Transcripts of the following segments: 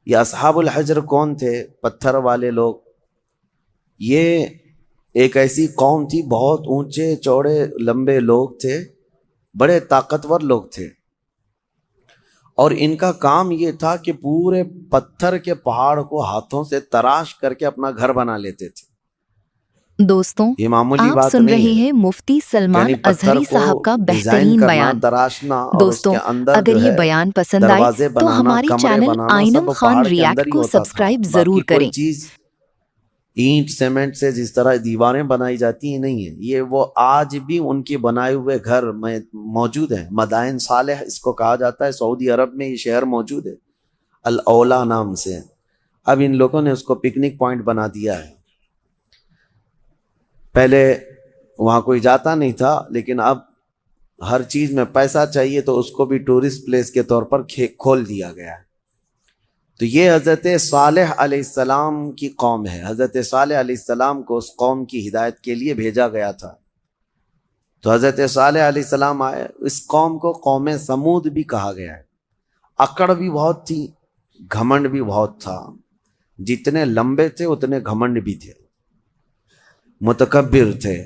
یہ اصحاب الحجر کون تھے؟ پتھر والے لوگ. یہ ایک ایسی قوم تھی، بہت اونچے چوڑے لمبے لوگ تھے، بڑے طاقتور لوگ تھے، اور ان کا کام یہ تھا کہ پورے پتھر کے پہاڑ کو ہاتھوں سے تراش کر کے اپنا گھر بنا لیتے تھے. دوستوں، یہ معمولی آپ بات سن نہیں رہے ہے. ہیں مفتی سلمان یعنی پتھر اظہری کو صاحب کا ڈیزائن بہترین کرنا، بیان. تراشنا، اور اس دوستوں، کے اندر اگر جو یہ ہے بیان پسند آئے دروازے تو بنانا، ہماری کمرے چینل بنانا، آئینم سب خان پہاڑ کے اندر ریاکٹ ہی کو ہوتا تھا. سبسکرائب باقی ضرور کوئی کریں. چیز اینٹ سیمنٹ سے جس طرح دیواریں بنائی جاتی ہیں نہیں ہے. یہ وہ آج بھی ان کے بنائے ہوئے گھر میں موجود ہیں. مدائن صالح اس کو کہا جاتا ہے. سعودی عرب میں یہ شہر موجود ہے الاولا نام سے. اب ان لوگوں نے اس کو پکنک پوائنٹ بنا دیا ہے. پہلے وہاں کوئی جاتا نہیں تھا، لیکن اب ہر چیز میں پیسہ چاہیے تو اس کو بھی ٹورسٹ پلیس کے طور پر کھول دیا گیا ہے. تو یہ حضرت صالح علیہ السلام کی قوم ہے. حضرت صالح علیہ السلام کو اس قوم کی ہدایت کے لیے بھیجا گیا تھا. تو حضرت صالح علیہ السلام آئے. اس قوم کو قوم سمود بھی کہا گیا ہے. اکڑ بھی بہت تھی، گھمنڈ بھی بہت تھا. جتنے لمبے تھے اتنے گھمنڈ بھی تھے، متکبر تھے،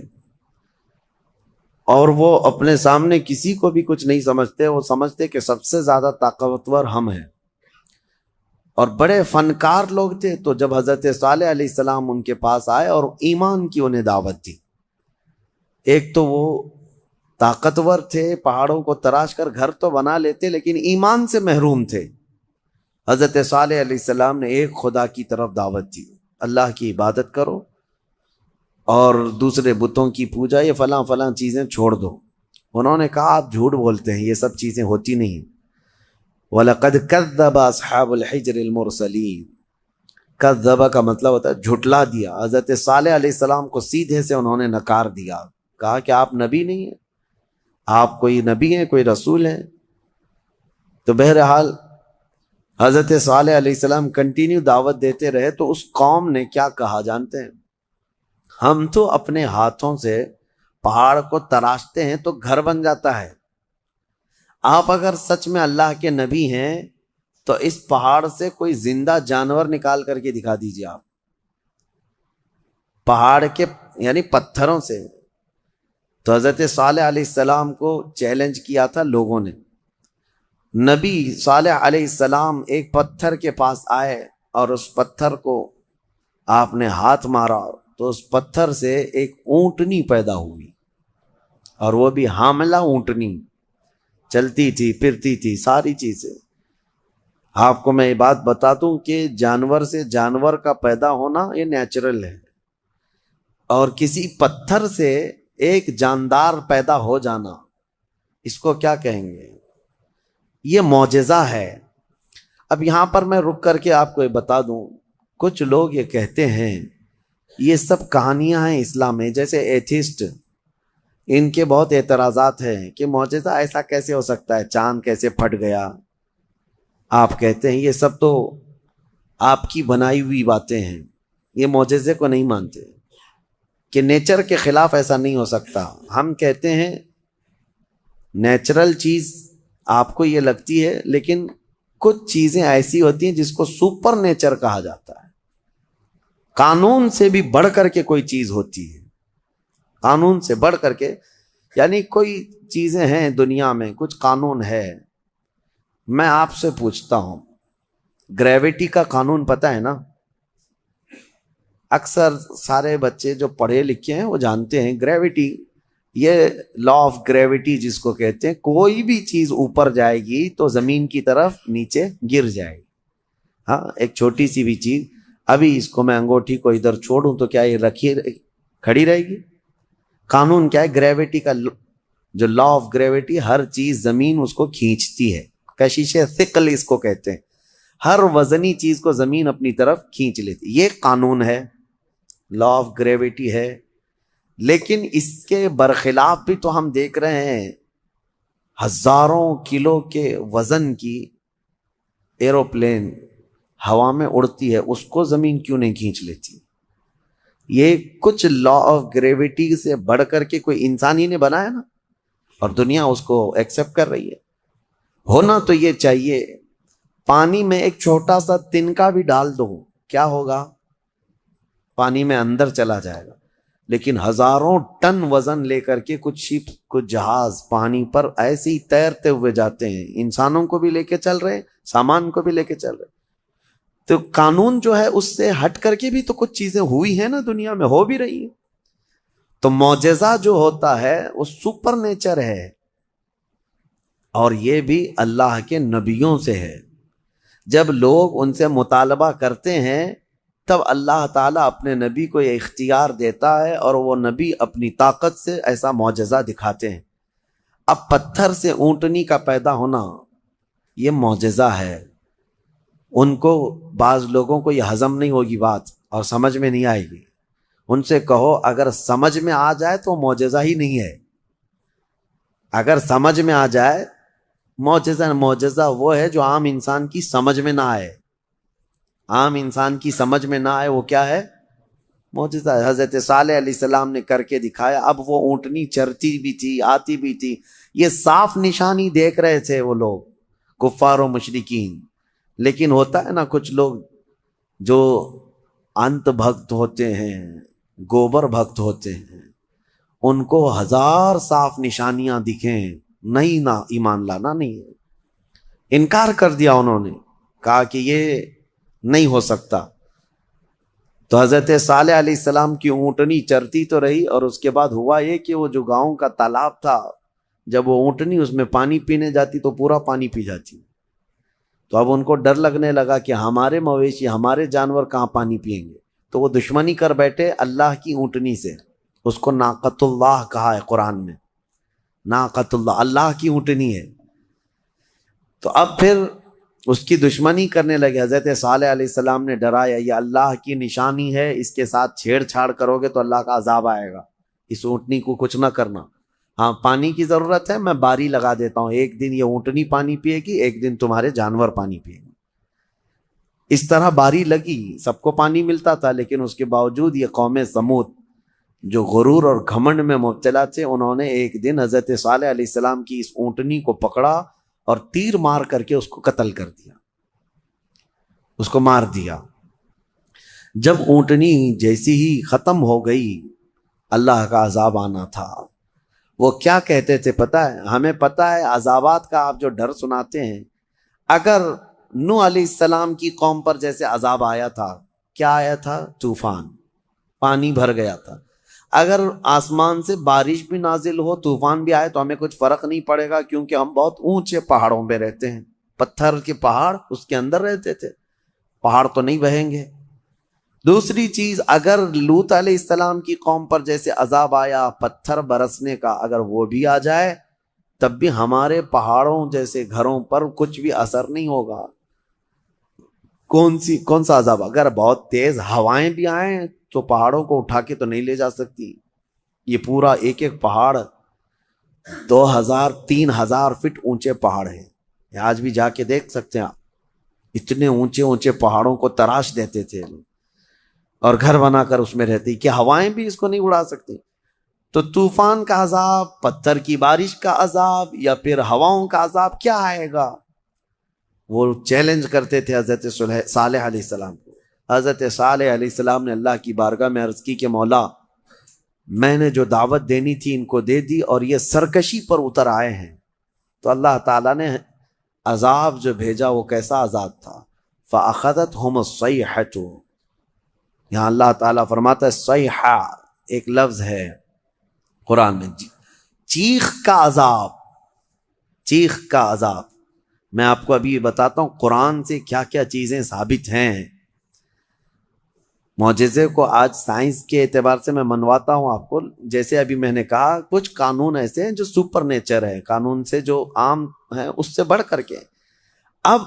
اور وہ اپنے سامنے کسی کو بھی کچھ نہیں سمجھتے. وہ سمجھتے کہ سب سے زیادہ طاقتور ہم ہیں، اور بڑے فنکار لوگ تھے. تو جب حضرت صالح علیہ السلام ان کے پاس آئے اور ایمان کی انہیں دعوت دی، ایک تو وہ طاقتور تھے، پہاڑوں کو تراش کر گھر تو بنا لیتے، لیکن ایمان سے محروم تھے. حضرت صالح علیہ السلام نے ایک خدا کی طرف دعوت دی، اللہ کی عبادت کرو اور دوسرے بتوں کی پوجا، یہ فلاں فلاں چیزیں چھوڑ دو. انہوں نے کہا آپ جھوٹ بولتے ہیں، یہ سب چیزیں ہوتی نہیں. وَلَقَدْ كَذَّبَ أَصْحَابُ الْحِجْرِ الْمُرْسَلِينَ. کذب کا مطلب ہوتا ہے جھٹلا دیا. حضرت صالح علیہ السلام کو سیدھے سے انہوں نے نکار دیا، کہا کہ آپ نبی نہیں ہیں، آپ کوئی نبی ہیں، کوئی رسول ہیں. تو بہرحال حضرت صالح علیہ السلام کنٹینیو دعوت دیتے رہے. تو اس قوم نے کیا کہا جانتے ہیں؟ ہم تو اپنے ہاتھوں سے پہاڑ کو تراشتے ہیں تو گھر بن جاتا ہے. آپ اگر سچ میں اللہ کے نبی ہیں تو اس پہاڑ سے کوئی زندہ جانور نکال کر کے دکھا دیجیے. آپ پہاڑ کے یعنی پتھروں سے. تو حضرت صالح علیہ السلام کو چیلنج کیا تھا لوگوں نے. نبی صالح علیہ السلام ایک پتھر کے پاس آئے اور اس پتھر کو آپ نے ہاتھ مارا تو اس پتھر سے ایک اونٹنی پیدا ہوئی، اور وہ بھی حاملہ اونٹنی، چلتی تھی، پھرتی تھی، ساری چیزیں. آپ کو میں یہ بات بتا دوں کہ جانور سے جانور کا پیدا ہونا یہ نیچرل ہے، اور کسی پتھر سے ایک جاندار پیدا ہو جانا، اس کو کیا کہیں گے؟ یہ معجزہ ہے. اب یہاں پر میں رک کر کے آپ کو یہ بتا دوں، کچھ لوگ یہ کہتے ہیں یہ سب کہانیاں ہیں اسلام میں. جیسے ایتھسٹ، ان کے بہت اعتراضات ہیں کہ معجزہ ایسا کیسے ہو سکتا ہے، چاند کیسے پھٹ گیا. آپ کہتے ہیں یہ سب تو آپ کی بنائی ہوئی باتیں ہیں، یہ معجزے کو نہیں مانتے کہ نیچر کے خلاف ایسا نہیں ہو سکتا. ہم کہتے ہیں نیچرل چیز آپ کو یہ لگتی ہے، لیکن کچھ چیزیں ایسی ہوتی ہیں جس کو سپر نیچر کہا جاتا ہے. قانون سے بھی بڑھ کر کے کوئی چیز ہوتی ہے، قانون سے بڑھ کر کے، یعنی کوئی چیزیں ہیں دنیا میں، کچھ قانون ہے. میں آپ سے پوچھتا ہوں، گریوٹی کا قانون پتہ ہے نا؟ اکثر سارے بچے جو پڑھے لکھے ہیں وہ جانتے ہیں گریوٹی، یہ لا آف گریوٹی جس کو کہتے ہیں. کوئی بھی چیز اوپر جائے گی تو زمین کی طرف نیچے گر جائے گی. ہاں، ایک چھوٹی سی بھی چیز، ابھی اس کو میں انگوٹھی کو ادھر چھوڑوں تو کیا یہ رکھی کھڑی رہے گی؟ قانون کیا ہے گریوٹی کا؟ جو لا آف گریوٹی، ہر چیز زمین اس کو کھینچتی ہے. کشش ثقل اس کو کہتے ہیں، ہر وزنی چیز کو زمین اپنی طرف کھینچ لیتی. یہ قانون ہے، لا آف گریوٹی ہے. لیکن اس کے برخلاف بھی تو ہم دیکھ رہے ہیں ہزاروں کلو کے وزن کی ایروپلین ہوا میں اڑتی ہے، اس کو زمین کیوں نہیں کھینچ لیتی؟ یہ کچھ لا آف گریوٹی سے بڑھ کر کے کوئی انسان ہی نے بنایا نا، اور دنیا اس کو ایکسپٹ کر رہی ہے. ہونا تو یہ چاہیے پانی میں ایک چھوٹا سا تنکا بھی ڈال دو، کیا ہوگا؟ پانی میں اندر چلا جائے گا۔ لیکن ہزاروں ٹن وزن لے کر کے کچھ شپ، کچھ جہاز پانی پر ایسے ہی تیرتے ہوئے جاتے ہیں، انسانوں کو بھی لے کے چل رہے، سامان کو بھی لے کے چل رہے۔ تو قانون جو ہے اس سے ہٹ کر کے بھی تو کچھ چیزیں ہوئی ہیں نا، دنیا میں ہو بھی رہی ہیں۔ تو معجزہ جو ہوتا ہے وہ سپر نیچر ہے، اور یہ بھی اللہ کے نبیوں سے ہے۔ جب لوگ ان سے مطالبہ کرتے ہیں تب اللہ تعالیٰ اپنے نبی کو یہ اختیار دیتا ہے، اور وہ نبی اپنی طاقت سے ایسا معجزہ دکھاتے ہیں۔ اب پتھر سے اونٹنی کا پیدا ہونا یہ معجزہ ہے۔ ان کو، بعض لوگوں کو یہ ہضم نہیں ہوگی بات اور سمجھ میں نہیں آئے گی۔ ان سے کہو اگر سمجھ میں آ جائے تو معجزہ ہی نہیں ہے۔ اگر سمجھ میں آ جائے، معجزہ وہ ہے جو عام انسان کی سمجھ میں نہ آئے۔ عام انسان کی سمجھ میں نہ آئے وہ کیا ہے؟ معجزہ ہے۔ حضرت صالح علیہ السلام نے کر کے دکھایا۔ اب وہ اونٹنی چرتی بھی تھی، آتی بھی تھی، یہ صاف نشانی دیکھ رہے تھے وہ لوگ، کفار و مشرکین۔ لیکن ہوتا ہے نا کچھ لوگ جو انت بھکت ہوتے ہیں، گوبر بھکت ہوتے ہیں، ان کو ہزار صاف نشانیاں دکھیں، نہیں، نہ ایمان لانا نہیں ہے۔ انکار کر دیا انہوں نے، کہا کہ یہ نہیں ہو سکتا۔ تو حضرت صالح علیہ السلام کی اونٹنی چرتی تو رہی، اور اس کے بعد ہوا یہ کہ وہ جو گاؤں کا تالاب تھا، جب وہ اونٹنی اس میں پانی پینے جاتی تو پورا پانی پی جاتی۔ تو اب ان کو ڈر لگنے لگا کہ ہمارے مویشی، ہمارے جانور کہاں پانی پئیں گے، تو وہ دشمنی کر بیٹھے اللہ کی اونٹنی سے۔ اس کو ناقۃ اللہ کہا ہے قرآن میں، ناقۃ اللہ، اللہ کی اونٹنی ہے۔ تو اب پھر اس کی دشمنی کرنے لگے۔ حضرت صالح علیہ السلام نے ڈرایا، یہ اللہ کی نشانی ہے، اس کے ساتھ چھیڑ چھاڑ کرو گے تو اللہ کا عذاب آئے گا، اس اونٹنی کو کچھ نہ کرنا۔ ہاں پانی کی ضرورت ہے، میں باری لگا دیتا ہوں، ایک دن یہ اونٹنی پانی پیے گی، ایک دن تمہارے جانور پانی پیے گی۔ اس طرح باری لگی، سب کو پانی ملتا تھا، لیکن اس کے باوجود یہ قوم سمود جو غرور اور گھمنڈ میں مبتلا تھے، انہوں نے ایک دن حضرت صالح علیہ السلام کی اس اونٹنی کو پکڑا اور تیر مار کر کے اس کو قتل کر دیا، اس کو مار دیا۔ جب اونٹنی جیسی ہی ختم ہو گئی، اللہ کا عذاب آنا تھا۔ وہ کیا کہتے تھے پتہ ہے؟ ہمیں پتہ ہے عذابات کا آپ جو ڈر سناتے ہیں، اگر نوح علیہ السلام کی قوم پر جیسے عذاب آیا تھا، کیا آیا تھا؟ طوفان، پانی بھر گیا تھا۔ اگر آسمان سے بارش بھی نازل ہو، طوفان بھی آئے، تو ہمیں کچھ فرق نہیں پڑے گا، کیونکہ ہم بہت اونچے پہاڑوں پہ رہتے ہیں، پتھر کے پہاڑ اس کے اندر رہتے تھے، پہاڑ تو نہیں بہیں گے۔ دوسری چیز، اگر لوط علیہ السلام کی قوم پر جیسے عذاب آیا پتھر برسنے کا، اگر وہ بھی آ جائے تب بھی ہمارے پہاڑوں جیسے گھروں پر کچھ بھی اثر نہیں ہوگا۔ کون سا عذاب؟ اگر بہت تیز ہوائیں بھی آئیں تو پہاڑوں کو اٹھا کے تو نہیں لے جا سکتی۔ یہ پورا ایک ایک پہاڑ 2000 3000 فٹ اونچے پہاڑ ہیں، آج بھی جا کے دیکھ سکتے ہیں آپ۔ اتنے اونچے اونچے پہاڑوں کو تراش دیتے تھے اور گھر بنا کر اس میں رہتی، کہ ہوائیں بھی اس کو نہیں اڑا سکتی۔ تو طوفان کا عذاب، پتھر کی بارش کا عذاب، یا پھر ہواؤں کا عذاب کیا آئے گا؟ وہ چیلنج کرتے تھے حضرت صالح علیہ السلام کو۔ حضرت صالح علیہ السلام نے اللہ کی بارگاہ میں عرض کی کہ مولا، میں نے جو دعوت دینی تھی ان کو دے دی، اور یہ سرکشی پر اتر آئے ہیں۔ تو اللہ تعالیٰ نے عذاب جو بھیجا وہ کیسا عذاب تھا؟ فَأَخَذَتْهُمُ الصَّيْحَةُ، یہاں اللہ تعالیٰ فرماتا ہے صیحہ ایک لفظ ہے قرآن میں، چیخ کا عذاب، چیخ کا عذاب۔ میں آپ کو ابھی بتاتا ہوں قرآن سے کیا کیا چیزیں ثابت ہیں۔ معجزے کو آج سائنس کے اعتبار سے میں منواتا ہوں آپ کو، جیسے ابھی میں نے کہا کچھ قانون ایسے ہیں جو سپر نیچر ہے، قانون سے جو عام ہے اس سے بڑھ کر کے۔ اب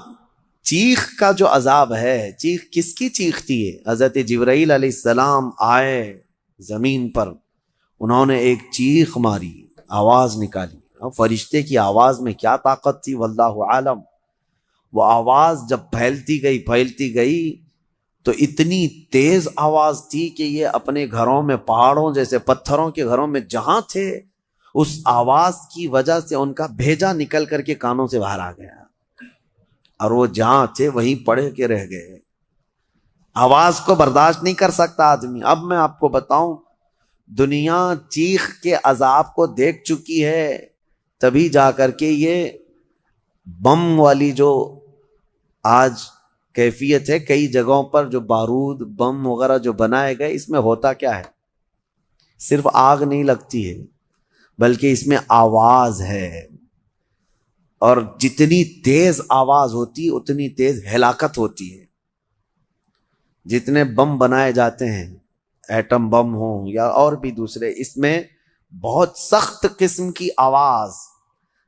چیخ کا جو عذاب ہے، چیخ کس کی چیخ تھی؟ حضرت جبرائیل علیہ السلام آئے زمین پر، انہوں نے ایک چیخ ماری، آواز نکالی۔ اب فرشتے کی آواز میں کیا طاقت تھی واللہ عالم۔ وہ آواز جب پھیلتی گئی تو اتنی تیز آواز تھی کہ یہ اپنے گھروں میں، پہاڑوں جیسے پتھروں کے گھروں میں جہاں تھے، اس آواز کی وجہ سے ان کا بھیجا نکل کر کے کانوں سے باہر آ گیا۔ اور وہ جہاں تھے وہیں پڑے کے رہ گئے. آواز کو برداشت نہیں کر سکتا آدمی. اب میں آپ کو بتاؤں، دنیا چیخ کے عذاب کو دیکھ چکی ہے، تبھی جا کر کے یہ بم والی جو آج کیفیت ہے کئی جگہوں پر، جو بارود بم وغیرہ جو بنائے گئے، اس میں ہوتا کیا ہے؟ صرف آگ نہیں لگتی ہے بلکہ اس میں آواز ہے، اور جتنی تیز آواز ہوتی اتنی تیز ہلاکت ہوتی ہے. جتنے بم بنائے جاتے ہیں، ایٹم بم ہوں یا اور بھی دوسرے، اس میں بہت سخت قسم کی آواز،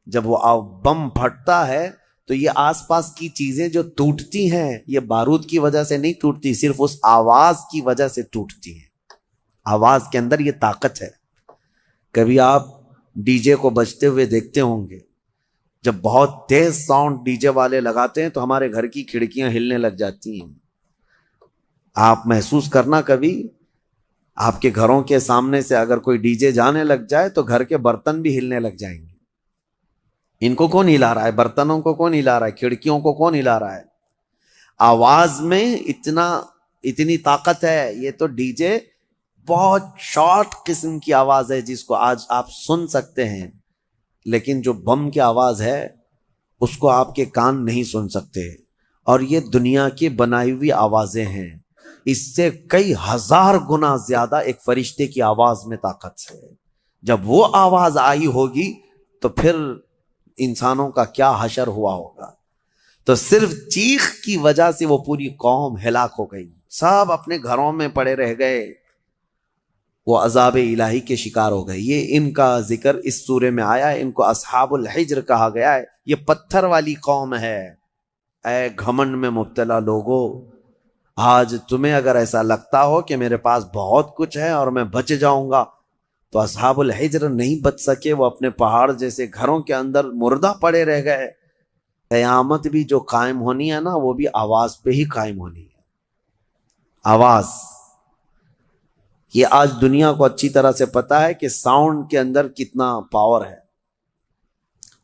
جب وہ بم پھٹتا ہے تو یہ آس پاس کی چیزیں جو ٹوٹتی ہیں یہ بارود کی وجہ سے نہیں ٹوٹتی، صرف اس آواز کی وجہ سے ٹوٹتی ہیں. آواز کے اندر یہ طاقت ہے. کبھی آپ ڈی جے کو بجتے ہوئے دیکھتے ہوں گے، جب بہت تیز ساؤنڈ ڈی جے والے لگاتے ہیں تو ہمارے گھر کی کھڑکیاں ہلنے لگ جاتی ہیں. آپ محسوس کرنا، کبھی آپ کے گھروں کے سامنے سے اگر کوئی ڈی جے جانے لگ جائے تو گھر کے برتن بھی ہلنے لگ جائیں گے. ان کو کون ہلا رہا ہے؟ برتنوں کو کون ہلا رہا ہے؟ کھڑکیوں کو کون ہلا رہا ہے؟ آواز میں اتنی طاقت ہے. یہ تو ڈی جے بہت شارٹ قسم کی آواز ہے جس کو آج آپ سن سکتے ہیں، لیکن جو بم کی آواز ہے اس کو آپ کے کان نہیں سن سکتے. اور یہ دنیا کی بنائی ہوئی آوازیں ہیں، اس سے کئی ہزار گنا زیادہ ایک فرشتے کی آواز میں طاقت ہے. جب وہ آواز آئی ہوگی تو پھر انسانوں کا کیا حشر ہوا ہوگا. تو صرف چیخ کی وجہ سے وہ پوری قوم ہلاک ہو گئی، سب اپنے گھروں میں پڑے رہ گئے، وہ عذاب الہی کے شکار ہو گئے. یہ ان کا ذکر اس سورے میں آیا ہے. ان کو اصحاب الحجر کہا گیا ہے. یہ پتھر والی قوم ہے. اے گھمنڈ میں مبتلا لوگو، آج تمہیں اگر ایسا لگتا ہو کہ میرے پاس بہت کچھ ہے اور میں بچ جاؤں گا، تو اصحاب الحجر نہیں بچ سکے. وہ اپنے پہاڑ جیسے گھروں کے اندر مردہ پڑے رہ گئے. قیامت بھی جو قائم ہونی ہے نا، وہ بھی آواز پہ ہی قائم ہونی ہے. آواز، یہ آج دنیا کو اچھی طرح سے پتا ہے کہ ساؤنڈ کے اندر کتنا پاور ہے،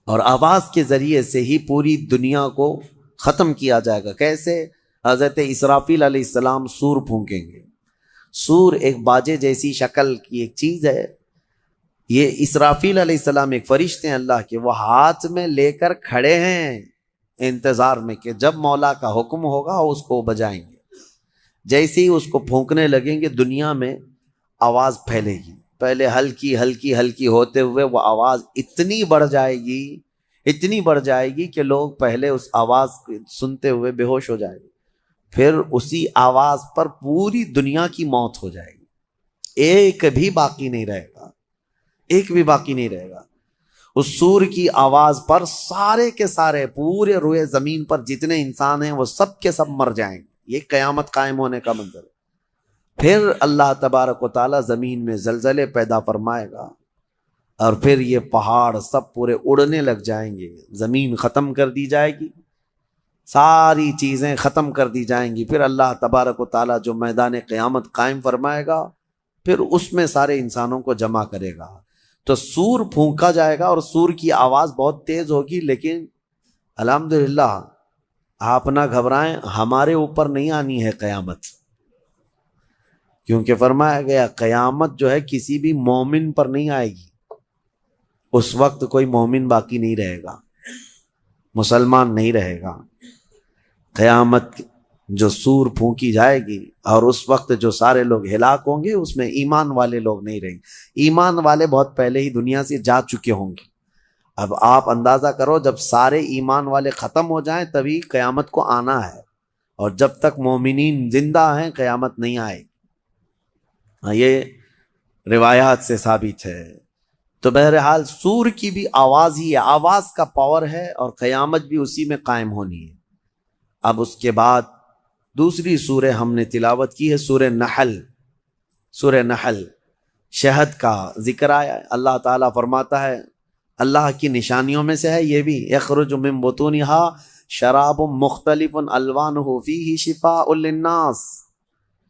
اور آواز کے ذریعے سے ہی پوری دنیا کو ختم کیا جائے گا. کیسے؟ حضرت اسرافیل علیہ السلام سور پھونکیں گے. سور ایک باجے جیسی شکل کی ایک چیز ہے. یہ اسرافیل علیہ السلام ایک فرشتے ہیں اللہ کے، وہ ہاتھ میں لے کر کھڑے ہیں انتظار میں کہ جب مولا کا حکم ہوگا اس کو بجائیں گے. جیسے ہی اس کو پھونکنے لگیں گے دنیا میں آواز پھیلے گی. پہلے ہلکی ہلکی ہلکی ہوتے ہوئے وہ آواز اتنی بڑھ جائے گی کہ لوگ پہلے اس آواز کو سنتے ہوئے بے ہوش ہو جائیں گے. پھر اسی آواز پر پوری دنیا کی موت ہو جائے گی. ایک بھی باقی نہیں رہے گا، ایک بھی باقی نہیں رہے گا. اس سور کی آواز پر سارے کے سارے پورے روئے زمین پر جتنے انسان ہیں وہ سب کے سب مر جائیں گے. یہ قیامت قائم ہونے کا منظر ہے. پھر اللہ تبارک و تعالی زمین میں زلزلے پیدا فرمائے گا، اور پھر یہ پہاڑ سب پورے اڑنے لگ جائیں گے. زمین ختم کر دی جائے گی، ساری چیزیں ختم کر دی جائیں گی. پھر اللہ تبارک و تعالی جو میدان قیامت قائم فرمائے گا، پھر اس میں سارے انسانوں کو جمع کرے گا. تو سور پھونکا جائے گا، اور سور کی آواز بہت تیز ہوگی. لیکن الحمدللہ آپ نہ گھبرائیں، ہمارے اوپر نہیں آنی ہے قیامت، کیونکہ فرمایا گیا قیامت جو ہے کسی بھی مومن پر نہیں آئے گی. اس وقت کوئی مومن باقی نہیں رہے گا، مسلمان نہیں رہے گا. قیامت جو سور پھونکی جائے گی اور اس وقت جو سارے لوگ ہلاک ہوں گے، اس میں ایمان والے لوگ نہیں رہیں گے. ایمان والے بہت پہلے ہی دنیا سے جا چکے ہوں گے. اب آپ اندازہ کرو، جب سارے ایمان والے ختم ہو جائیں تبھی قیامت کو آنا ہے، اور جب تک مومنین زندہ ہیں قیامت نہیں آئے. یہ روایات سے ثابت ہے. تو بہرحال سور کی بھی آواز ہی ہے، آواز کا پاور ہے، اور قیامت بھی اسی میں قائم ہونی ہے. اب اس کے بعد دوسری سورہ ہم نے تلاوت کی ہے، سورہ نحل. سورہ نحل شہد کا ذکر آیا ہے. اللہ تعالیٰ فرماتا ہے، اللہ کی نشانیوں میں سے ہے یہ بھی، یخرج من بطونها شراب مختلف الوانہ فیہ شفاء للناس.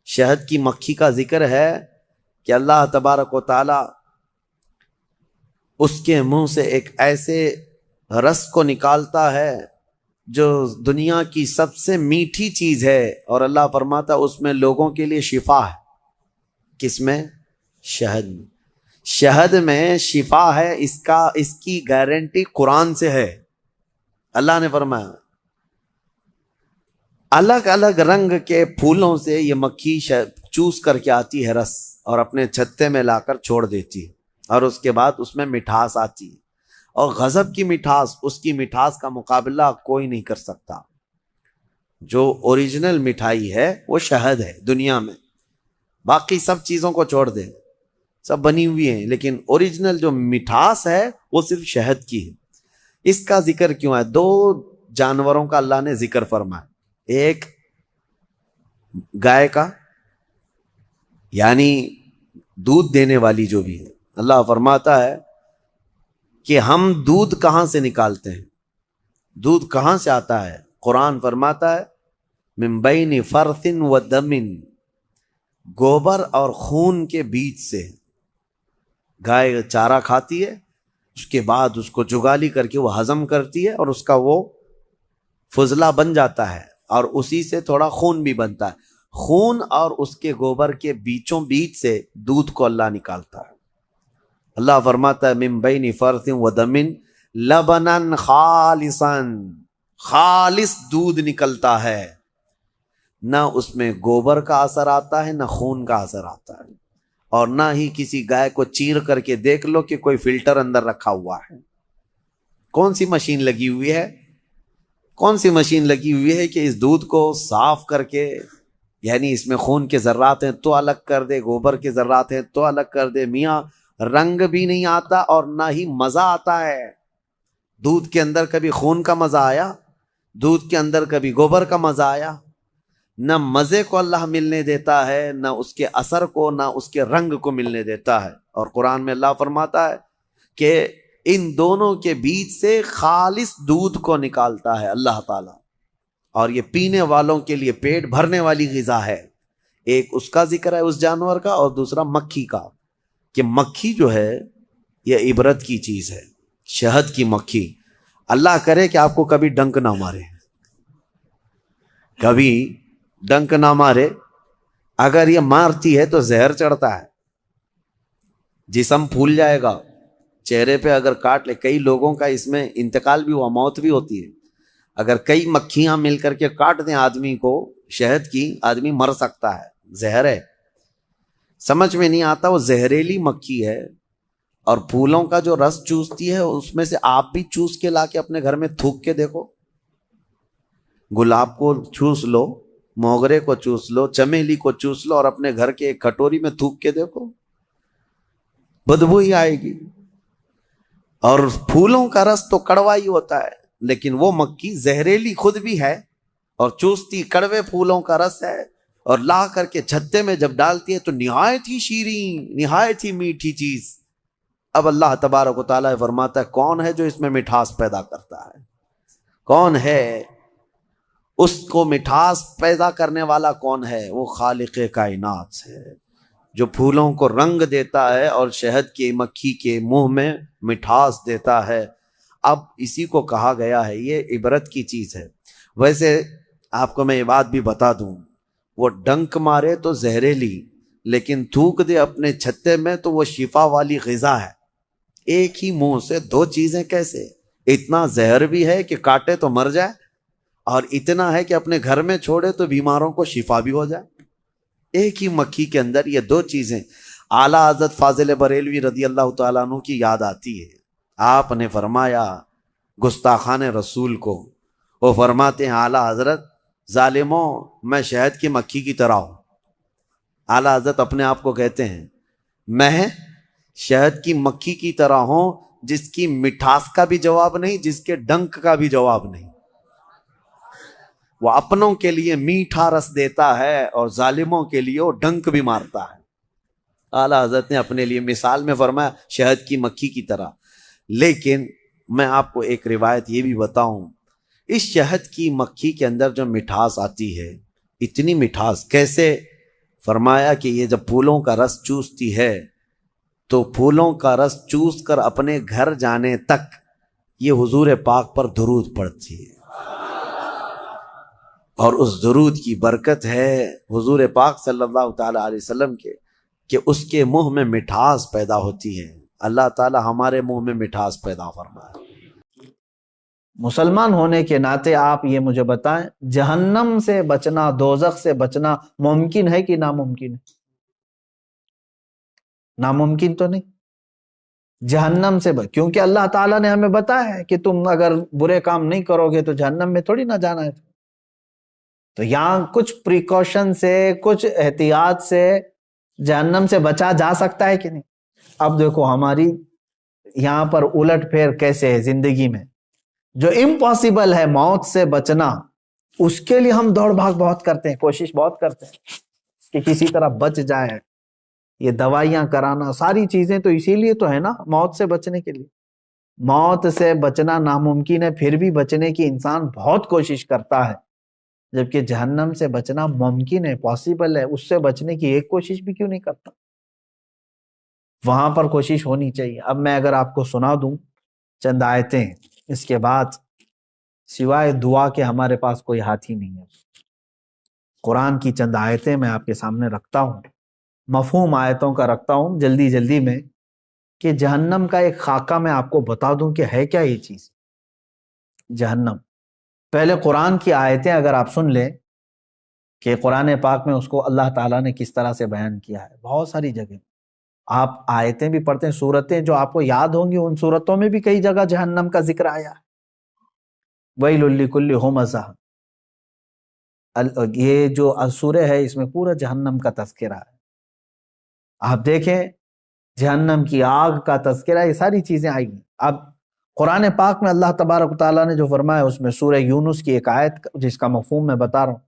شہد کی مکھی کا ذکر ہے کہ اللہ تبارک و تعالی اس کے منہ سے ایک ایسے رس کو نکالتا ہے جو دنیا کی سب سے میٹھی چیز ہے، اور اللہ فرماتا اس میں لوگوں کے لیے شفا ہے۔ کس میں؟ شہد میں۔ شہد میں شفا ہے، اس کی گارنٹی قرآن سے ہے۔ اللہ نے فرمایا الگ الگ رنگ کے پھولوں سے یہ مکھی چوس کر کے آتی ہے رس، اور اپنے چھتے میں لا کر چھوڑ دیتی ہے، اور اس کے بعد اس میں مٹھاس آتی ہے، اور غضب کی مٹھاس، اس کی مٹھاس کا مقابلہ کوئی نہیں کر سکتا۔ جو اوریجنل مٹھائی ہے وہ شہد ہے دنیا میں، باقی سب چیزوں کو چھوڑ دیں، سب بنی ہوئی ہیں، لیکن اوریجنل جو مٹھاس ہے وہ صرف شہد کی ہے۔ اس کا ذکر کیوں ہے؟ دو جانوروں کا اللہ نے ذکر فرمایا، ایک گائے کا، یعنی دودھ دینے والی جو بھی ہے، اللہ فرماتا ہے کہ ہم دودھ کہاں سے نکالتے ہیں، دودھ کہاں سے آتا ہے؟ قرآن فرماتا ہے من بین فرث و دم، گوبر اور خون کے بیچ سے۔ گائے چارہ کھاتی ہے، اس کے بعد اس کو جگالی کر کے وہ ہضم کرتی ہے، اور اس کا وہ فضلہ بن جاتا ہے، اور اسی سے تھوڑا خون بھی بنتا ہے۔ خون اور اس کے گوبر کے بیچوں بیچ سے دودھ کو اللہ نکالتا ہے۔ اللہ فرماتا ہے من بین فرث و دم لبنا خالصا، خالص دودھ نکلتا ہے، نہ اس میں گوبر کا اثر آتا ہے، نہ خون کا اثر آتا ہے، اور نہ ہی کسی گائے کو چیر کر کے دیکھ لو کہ کوئی فلٹر اندر رکھا ہوا ہے۔ کون سی مشین لگی ہوئی ہے؟ کون سی مشین لگی ہوئی ہے کہ اس دودھ کو صاف کر کے، یعنی اس میں خون کے ذرات ہیں تو الگ کر دے، گوبر کے ذرات ہیں تو الگ کر دے؟ میاں رنگ بھی نہیں آتا اور نہ ہی مزہ آتا ہے۔ دودھ کے اندر کبھی خون کا مزہ آیا؟ دودھ کے اندر کبھی گوبر کا مزہ آیا؟ نہ مزے کو اللہ ملنے دیتا ہے، نہ اس کے اثر کو، نہ اس کے رنگ کو ملنے دیتا ہے۔ اور قرآن میں اللہ فرماتا ہے کہ ان دونوں کے بیچ سے خالص دودھ کو نکالتا ہے اللہ تعالیٰ، اور یہ پینے والوں کے لیے پیٹ بھرنے والی غذا ہے۔ ایک اس کا ذکر ہے اس جانور کا، اور دوسرا مکھی کا، کہ مکھی جو ہے یہ عبرت کی چیز ہے، شہد کی مکھی۔ اللہ کرے کہ آپ کو کبھی ڈنک نہ مارے، کبھی ڈنک نہ مارے۔ اگر یہ مارتی ہے تو زہر چڑھتا ہے، جسم پھول جائے گا، چہرے پہ اگر کاٹ لے، کئی لوگوں کا اس میں انتقال بھی ہوا، موت بھی ہوتی ہے۔ اگر کئی مکھیاں مل کر کے کاٹ دیں آدمی کو شہد کی، آدمی مر سکتا ہے، زہر ہے۔ سمجھ میں نہیں آتا، وہ زہریلی مکھی ہے، اور پھولوں کا جو رس چوستی ہے اس میں سے آپ بھی چوس کے لا کے اپنے گھر میں تھوک کے دیکھو۔ گلاب کو چوس لو، موگرے کو چوس لو، چمیلی کو چوس لو، اور اپنے گھر کے ایک کٹوری میں تھوک کے دیکھو، بدبو ہی آئے گی۔ اور پھولوں کا رس تو کڑوا ہی ہوتا ہے، لیکن وہ مکھی زہریلی خود بھی ہے اور چوستی کڑوے پھولوں کا رس ہے، اور لا کر کے چھتے میں جب ڈالتی ہے تو نہایت ہی شیریں، نہایت ہی میٹھی چیز۔ اب اللہ تبارک و تعالیٰ فرماتا ہے کون ہے جو اس میں مٹھاس پیدا کرتا ہے؟ کون ہے؟ اس کو مٹھاس پیدا کرنے والا کون ہے؟ وہ خالق کائنات ہے، جو پھولوں کو رنگ دیتا ہے اور شہد کی مکھی کے منہ میں مٹھاس دیتا ہے۔ اب اسی کو کہا گیا ہے یہ عبرت کی چیز ہے۔ ویسے آپ کو میں یہ بات بھی بتا دوں، وہ ڈنک مارے تو زہریلی، لیکن تھوک دے اپنے چھتے میں تو وہ شفا والی غذا ہے۔ ایک ہی منہ سے دو چیزیں کیسے؟ اتنا زہر بھی ہے کہ کاٹے تو مر جائے، اور اتنا ہے کہ اپنے گھر میں چھوڑے تو بیماروں کو شفا بھی ہو جائے۔ ایک ہی مکھی کے اندر یہ دو چیزیں۔ اعلیٰ حضرت فاضل بریلوی رضی اللہ تعالیٰ عنہ کی یاد آتی ہے، آپ نے فرمایا گستاخان رسول کو، وہ فرماتے ہیں اعلیٰ حضرت ظالموں میں شہد کی مکھی کی طرح ہوں۔ اعلیٰ حضرت اپنے آپ کو کہتے ہیں میں شہد کی مکھی کی طرح ہوں، جس کی مٹھاس کا بھی جواب نہیں، جس کے ڈنک کا بھی جواب نہیں۔ وہ اپنوں کے لیے میٹھا رس دیتا ہے اور ظالموں کے لیے وہ ڈنک بھی مارتا ہے۔ اعلیٰ حضرت نے اپنے لیے مثال میں فرمایا شہد کی مکھی کی طرح۔ لیکن میں آپ کو ایک روایت یہ بھی بتاؤں، اس شہد کی مکھی کے اندر جو مٹھاس آتی ہے، اتنی مٹھاس کیسے؟ فرمایا کہ یہ جب پھولوں کا رس چوستی ہے تو پھولوں کا رس چوس کر اپنے گھر جانے تک یہ حضور پاک پر درود پڑھتی ہے۔ اور اس درود کی برکت ہے حضور پاک صلی اللہ تعالی علیہ وسلم کے کہ اس کے منہ میں مٹھاس پیدا ہوتی ہے۔ اللہ تعالی ہمارے منہ میں مٹھاس پیدا فرمائے۔ مسلمان ہونے کے ناطے آپ یہ مجھے بتائیں، جہنم سے بچنا، دوزخ سے بچنا ممکن ہے کہ ناممکن ہے؟ ناممکن تو نہیں۔ جہنم سے کیونکہ اللہ تعالیٰ نے ہمیں بتایا ہے کہ تم اگر برے کام نہیں کرو گے تو جہنم میں تھوڑی نہ جانا ہے۔ تو یہاں کچھ پریکاشن سے، کچھ احتیاط سے جہنم سے بچا جا سکتا ہے کہ نہیں؟ اب دیکھو ہماری یہاں پر الٹ پھیر کیسے ہے زندگی میں، جو امپاسبل ہے موت سے بچنا، اس کے لیے ہم دوڑ بھاگ بہت کرتے ہیں، کوشش بہت کرتے ہیں کہ کسی طرح بچ جائے۔ یہ دوائیاں کرانا، ساری چیزیں تو اسی لیے تو ہے نا، موت سے بچنے کے لیے۔ موت سے بچنا ناممکن ہے، پھر بھی بچنے کی انسان بہت کوشش کرتا ہے، جبکہ جہنم سے بچنا ممکن ہے، پاسبل ہے، اس سے بچنے کی ایک کوشش بھی کیوں نہیں کرتا؟ وہاں پر کوشش ہونی چاہیے۔ اب میں اگر آپ کو سنا دوں چند آیتیں، اس کے بعد سوائے دعا کے ہمارے پاس کوئی ہاتھ ہی نہیں ہے۔ قرآن کی چند آیتیں میں آپ کے سامنے رکھتا ہوں، مفہوم آیتوں کا رکھتا ہوں جلدی جلدی میں، کہ جہنم کا ایک خاکہ میں آپ کو بتا دوں کہ ہے کیا یہ چیز جہنم۔ پہلے قرآن کی آیتیں اگر آپ سن لیں کہ قرآن پاک میں اس کو اللہ تعالیٰ نے کس طرح سے بیان کیا ہے، بہت ساری جگہ آپ آیتیں بھی پڑھتے ہیں، سورتیں جو آپ کو یاد ہوں گی، ان سورتوں میں بھی کئی جگہ جہنم کا ذکر آیا ہے۔ وَيْلٌ لِّكُلِّ ہُمَزَةٍ، یہ جو سورہ ہے اس میں پورا جہنم کا تذکرہ ہے۔ آپ دیکھیں جہنم کی آگ کا تذکرہ، یہ ساری چیزیں آئی ہیں۔ اب قرآن پاک میں اللہ تبارک و تعالیٰ نے جو فرمایا، اس میں سورہ یونس کی ایک آیت جس کا مفہوم میں بتا رہا ہوں،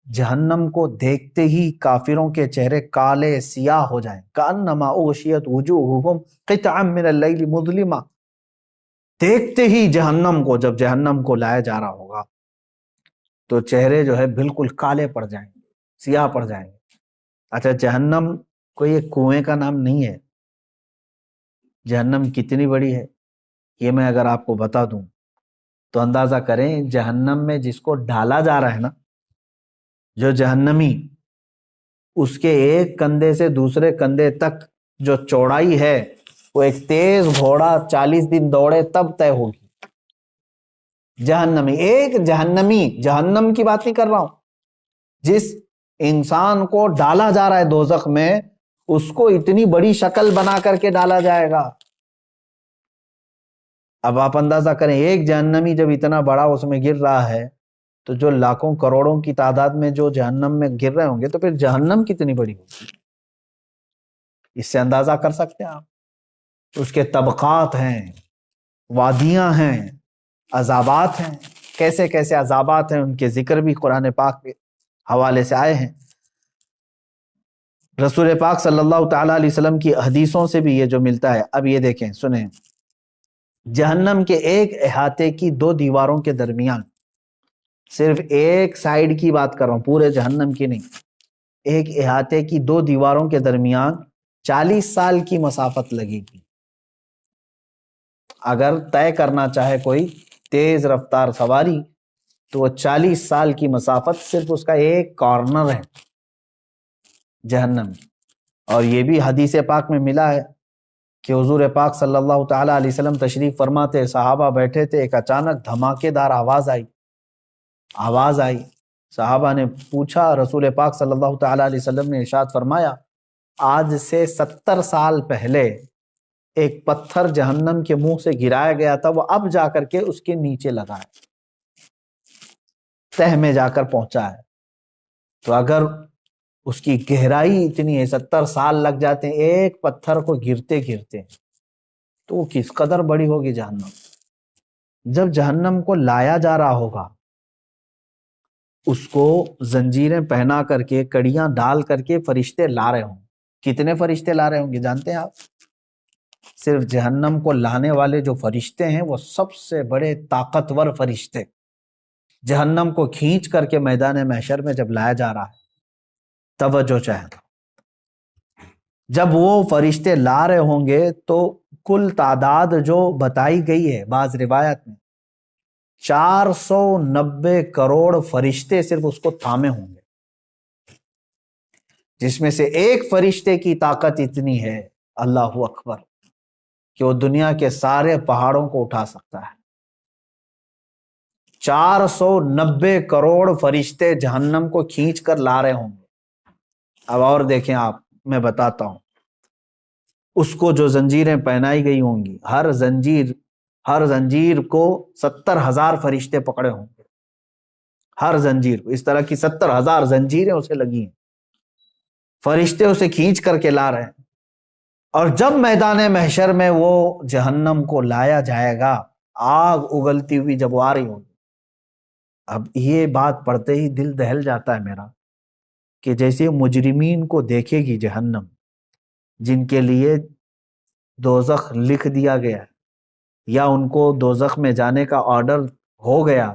جہنم کو دیکھتے ہی کافروں کے چہرے کالے سیاہ ہو جائیں، کأنما اغشیت وجوہہم قطعا من اللیل مظلما۔ دیکھتے ہی جہنم کو، جب جہنم کو لایا جا رہا ہوگا تو چہرے جو ہے بالکل کالے پڑ جائیں گے، سیاہ پڑ جائیں گے۔ اچھا، جہنم کوئی ایک کنویں کا نام نہیں ہے۔ جہنم کتنی بڑی ہے یہ میں اگر آپ کو بتا دوں تو اندازہ کریں، جہنم میں جس کو ڈالا جا رہا ہے نا، جو جہنمی، اس کے ایک کندھے سے دوسرے کندھے تک جو چوڑائی ہے، وہ ایک تیز گھوڑا 40 دن دوڑے تب طے ہوگی۔ جہنمی، ایک جہنمی، جہنم کی بات نہیں کر رہا ہوں، جس انسان کو ڈالا جا رہا ہے دوزخ میں، اس کو اتنی بڑی شکل بنا کر کے ڈالا جائے گا۔ اب آپ اندازہ کریں، ایک جہنمی جب اتنا بڑا اس میں گر رہا ہے، تو جو لاکھوں کروڑوں کی تعداد میں جو جہنم میں گر رہے ہوں گے، تو پھر جہنم کتنی بڑی ہوگی، اس سے اندازہ کر سکتے ہیں آپ۔ اس کے طبقات ہیں، وادیاں ہیں، عذابات ہیں، کیسے کیسے عذابات ہیں، ان کے ذکر بھی قرآن پاک کے حوالے سے آئے ہیں۔ رسول پاک صلی اللہ تعالیٰ علیہ وسلم کی حدیثوں سے بھی یہ جو ملتا ہے۔ اب یہ دیکھیں، سنیں، جہنم کے ایک احاطے کی 2 دیواروں کے درمیان، صرف ایک سائیڈ کی بات کر رہا ہوں، پورے جہنم کی نہیں، ایک احاطے کی 2 دیواروں کے درمیان 40 سال کی مسافت لگے گی۔ اگر طے کرنا چاہے کوئی تیز رفتار سواری تو وہ 40 سال کی مسافت صرف اس کا ایک کارنر ہے جہنم۔ اور یہ بھی حدیث پاک میں ملا ہے کہ حضور پاک صلی اللہ تعالیٰ علیہ وسلم تشریف فرماتے، صحابہ بیٹھے تھے، ایک اچانک دھماکے دار آواز آئی۔ صحابہ نے پوچھا، رسول پاک صلی اللہ تعالیٰ علیہ وسلم نے ارشاد فرمایا، آج سے 70 سال پہلے ایک پتھر جہنم کے منہ سے گرایا گیا تھا، وہ اب جا کر کے اس کے نیچے لگا ہے، تہ میں جا کر پہنچا ہے۔ تو اگر اس کی گہرائی اتنی ہے، 70 سال لگ جاتے ہیں ایک پتھر کو گرتے گرتے، تو وہ کس قدر بڑی ہوگی جہنم۔ جب جہنم کو لایا جا رہا ہوگا، اس کو زنجیریں پہنا کر کے، کڑیاں ڈال کر کے فرشتے لا رہے ہوں۔ کتنے فرشتے لا رہے ہوں گے جانتے ہیں آپ؟ صرف جہنم کو لانے والے جو فرشتے ہیں وہ سب سے بڑے طاقتور فرشتے، جہنم کو کھینچ کر کے میدان محشر میں جب لایا جا رہا ہے، توجہ چاہے، جب وہ فرشتے لا رہے ہوں گے تو کل تعداد جو بتائی گئی ہے بعض روایت میں 490 کروڑ فرشتے صرف اس کو تھامے ہوں گے، جس میں سے ایک فرشتے کی طاقت اتنی ہے، اللہ اکبر، کہ وہ دنیا کے سارے پہاڑوں کو اٹھا سکتا ہے۔ 490 کروڑ فرشتے جہنم کو کھینچ کر لا رہے ہوں گے۔ اب اور دیکھیں آپ، میں بتاتا ہوں، اس کو جو زنجیریں پہنائی گئی ہوں گی، ہر زنجیر کو 70,000 فرشتے پکڑے ہوں گے، ہر زنجیر، اس طرح کی 70,000 زنجیریں اسے لگی ہیں، فرشتے اسے کھینچ کر کے لا رہے ہیں۔ اور جب میدان محشر میں وہ جہنم کو لایا جائے گا، آگ اگلتی ہوئی جب وہ آ رہی ہوگی، اب یہ بات پڑھتے ہی دل دہل جاتا ہے میرا، کہ جیسے مجرمین کو دیکھے گی جہنم، جن کے لیے دوزخ لکھ دیا گیا یا ان کو دوزخ میں جانے کا آرڈر ہو گیا،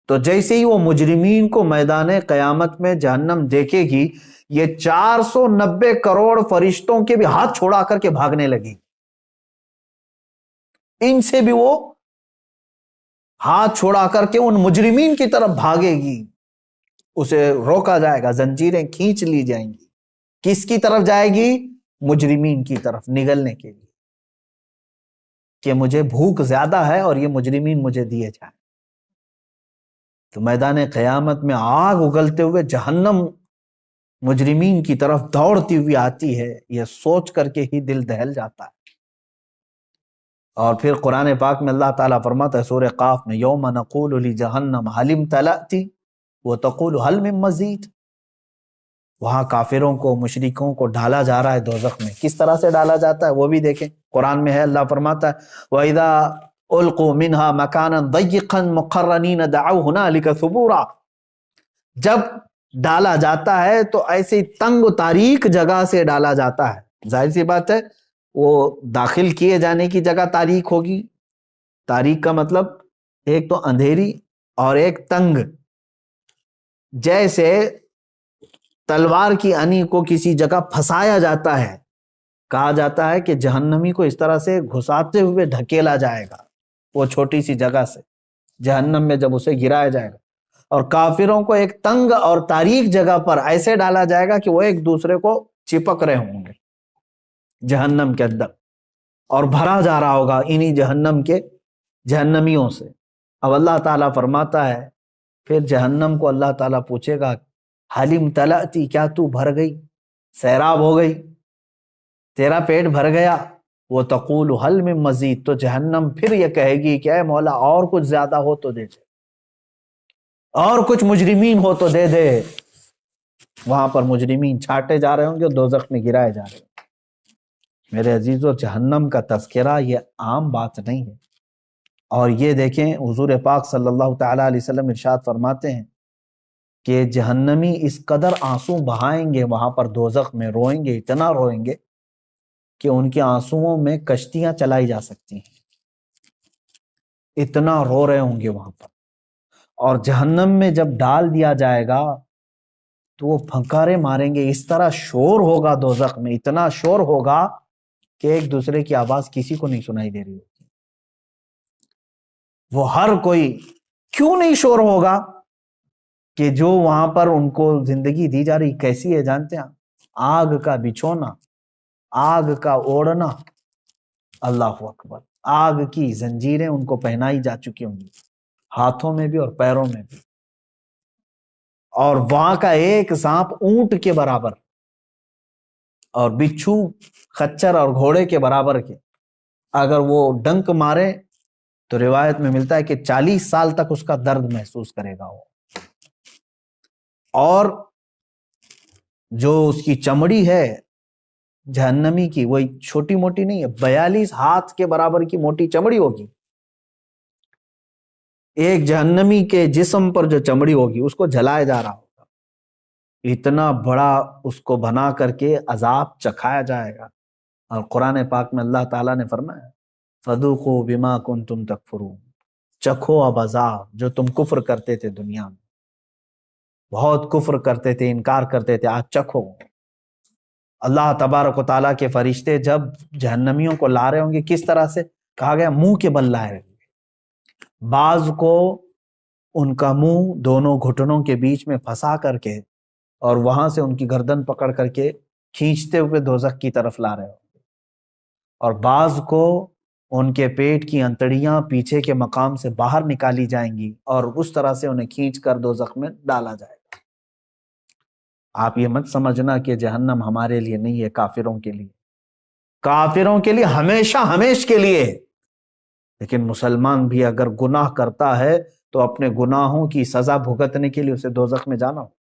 تو جیسے ہی وہ مجرمین کو میدان قیامت میں جہنم دیکھے گی، یہ 490 کروڑ فرشتوں کے بھی ہاتھ چھوڑا کر کے بھاگنے لگی، ان سے بھی وہ ہاتھ چھوڑا کر کے ان مجرمین کی طرف بھاگے گی، اسے روکا جائے گا، زنجیریں کھینچ لی جائیں گی۔ کس کی طرف جائے گی؟ مجرمین کی طرف، نگلنے کے لیے، کہ مجھے بھوک زیادہ ہے اور یہ مجرمین مجھے دیے جائیں۔ تو میدان قیامت میں آگ اگلتے ہوئے جہنم مجرمین کی طرف دوڑتی ہوئی آتی ہے، یہ سوچ کر کے ہی دل دہل جاتا ہے۔ اور پھر قرآن پاک میں اللہ تعالیٰ فرماتا ہے سورہ قاف میں، یوم نقول لجہنم هل امتلأت وتقول هل من مزید۔ وہاں کافروں کو، مشرکوں کو ڈالا جا رہا ہے دوزخ میں، کس طرح سے ڈالا جاتا ہے وہ بھی دیکھیں، قرآن میں ہے، اللہ فرماتا ہے وَإِذَا أُلْقُوا مِنْهَا مَكَانًا ضَيِّقًا مُقَرَّنِينَ دَعَوْا هُنَالِكَ ثُبُورًا، جب ڈالا جاتا ہے تو ایسی تنگ و تاریک جگہ سے ڈالا جاتا ہے، ظاہر سی بات ہے وہ داخل کیے جانے کی جگہ تاریک ہوگی، تاریک کا مطلب ایک تو اندھیری اور ایک تنگ، جیسے تلوار کی انی کو کسی جگہ پھنسایا جاتا ہے، کہا جاتا ہے کہ جہنمی کو اس طرح سے گھساتے ہوئے ڈھکیلا جائے گا، وہ چھوٹی سی جگہ سے جہنم میں جب اسے گرایا جائے گا، اور کافروں کو ایک تنگ اور تاریک جگہ پر ایسے ڈالا جائے گا کہ وہ ایک دوسرے کو چپک رہے ہوں گے جہنم کے اندر، اور بھرا جا رہا ہوگا انہی جہنمیوں سے۔ اب اللہ تعالیٰ فرماتا ہے پھر جہنم کو اللہ تعالیٰ پوچھے گا حل امتلأتی، کیا تو بھر گئی، سیراب ہو گئی، تیرا پیٹ بھر گیا؟ وہ تقول حل من مزید، تو جہنم پھر یہ کہے گی کہ اے مولا اور کچھ زیادہ ہو تو دے دے، اور کچھ مجرمین ہو تو دے دے۔ وہاں پر مجرمین چھاٹے جا رہے ہوں گے، دوزخ میں گرائے جا رہے ہوں گے۔ میرے عزیزو، جہنم کا تذکرہ یہ عام بات نہیں ہے۔ اور یہ دیکھیں حضور پاک صلی اللہ تعالیٰ علیہ وسلم ارشاد فرماتے ہیں کہ جہنمی اس قدر آنسو بہائیں گے وہاں پر دوزخ میں، روئیں گے، اتنا روئیں گے کہ ان کے آنسوؤں میں کشتیاں چلائی جا سکتی ہیں، اتنا رو رہے ہوں گے وہاں پر۔ اور جہنم میں جب ڈال دیا جائے گا تو وہ پھنکارے ماریں گے، اس طرح شور ہوگا دوزخ میں، اتنا شور ہوگا کہ ایک دوسرے کی آواز کسی کو نہیں سنائی دے رہی ہوگی۔ وہ ہر کوئی، کیوں نہیں شور ہوگا؟ کہ جو وہاں پر ان کو زندگی دی جا رہی کیسی ہے جانتے ہیں؟ آگ کا بچھونا، آگ کا اوڑھنا، اللہ اکبر، آگ کی زنجیریں ان کو پہنائی جا چکی ہوں گی، ہاتھوں میں بھی اور پیروں میں بھی، اور وہاں کا ایک سانپ اونٹ کے برابر اور بچھو خچر اور گھوڑے کے برابر کے، اگر وہ ڈنک مارے تو روایت میں ملتا ہے کہ 40 سال تک اس کا درد محسوس کرے گا وہ۔ اور جو اس کی چمڑی ہے جہنمی کی، وہ چھوٹی موٹی نہیں ہے، 42 ہاتھ کے برابر کی موٹی چمڑی ہوگی۔ ایک جہنمی کے جسم پر جو چمڑی ہوگی اس کو جلایا جا رہا ہوگا، اتنا بڑا اس کو بنا کر کے عذاب چکھایا جائے گا۔ اور قرآن پاک میں اللہ تعالیٰ نے فرمایا فَذُوقُوا بِمَا كُنْتُمْ تَكْفُرُونَ، چکھو اب عذاب جو تم کفر کرتے تھے دنیا میں، بہت کفر کرتے تھے، انکار کرتے تھے، آج چکھو۔ اللہ تبارک و تعالیٰ کے فرشتے جب جہنمیوں کو لا رہے ہوں گے، کس طرح سے؟ کہا گیا منہ کے بل لائے رہے، بعض کو ان کا منہ دونوں گھٹنوں کے بیچ میں پھنسا کر کے اور وہاں سے ان کی گردن پکڑ کر کے کھینچتے ہوئے دوزخ کی طرف لا رہے ہوں گے، اور بعض کو ان کے پیٹ کی انتڑیاں پیچھے کے مقام سے باہر نکالی جائیں گی اور اس طرح سے انہیں کھینچ کر دوزخ میں ڈالا جائے گا۔ آپ یہ مت سمجھنا کہ جہنم ہمارے لیے نہیں ہے، کافروں کے لیے، کافروں کے لیے ہمیشہ ہمیش کے لیے ہے۔ لیکن مسلمان بھی اگر گناہ کرتا ہے تو اپنے گناہوں کی سزا بھگتنے کے لیے اسے دوزخ میں جانا ہوگا،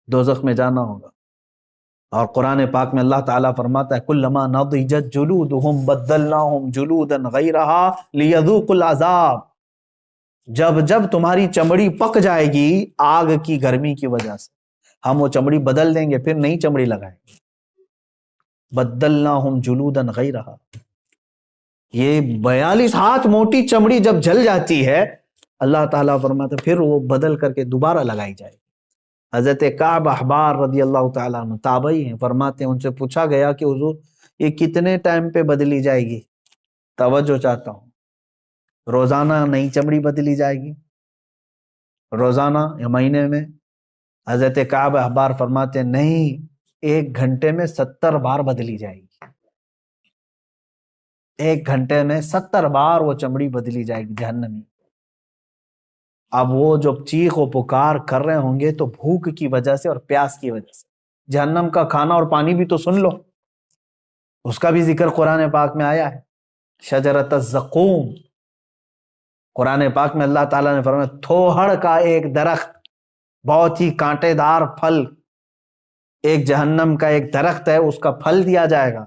دوزخ میں جانا ہوگا۔ اور قرآن پاک میں اللہ تعالیٰ فرماتا ہے کلما نضجت جلودہم بدلناہم جلودا غیرہا لیذوقوا العذاب، جب جب تمہاری چمڑی پک جائے گی آگ کی گرمی کی وجہ سے، ہم وہ چمڑی بدل دیں گے، پھر نئی چمڑی لگائیں گے۔ بدلناہم جلودا غیرہا، یہ 42 ہاتھ موٹی چمڑی جب جل جاتی ہے، اللہ تعالیٰ فرماتا ہے پھر وہ بدل کر کے دوبارہ لگائی جائے گی۔ حضرت کعب احبار رضی اللہ تعالیٰ عنہ تابعی ہیں، فرماتے ہیں ان سے پوچھا گیا کہ حضور یہ کتنے ٹائم پہ بدلی جائے گی؟ توجہ چاہتا ہوں، روزانہ نئی چمڑی بدلی جائے گی روزانہ یا مہینے میں؟ حضرت کعب احبار فرماتے ہیں نہیں، 1 گھنٹے میں 70 بار بدلی جائے گی، 1 گھنٹے میں 70 بار وہ چمڑی بدلی جائے گی جہنمی۔ اب وہ جب چیخ و پکار کر رہے ہوں گے تو بھوک کی وجہ سے اور پیاس کی وجہ سے، جہنم کا کھانا اور پانی بھی تو سن لو، اس کا بھی ذکر قرآن پاک میں آیا ہے، شجرۃ الزقوم۔ قرآن پاک میں اللہ تعالیٰ نے فرمایا تھوہڑ کا ایک درخت، بہت ہی کانٹے دار پھل، ایک جہنم کا ایک درخت ہے، اس کا پھل دیا جائے گا۔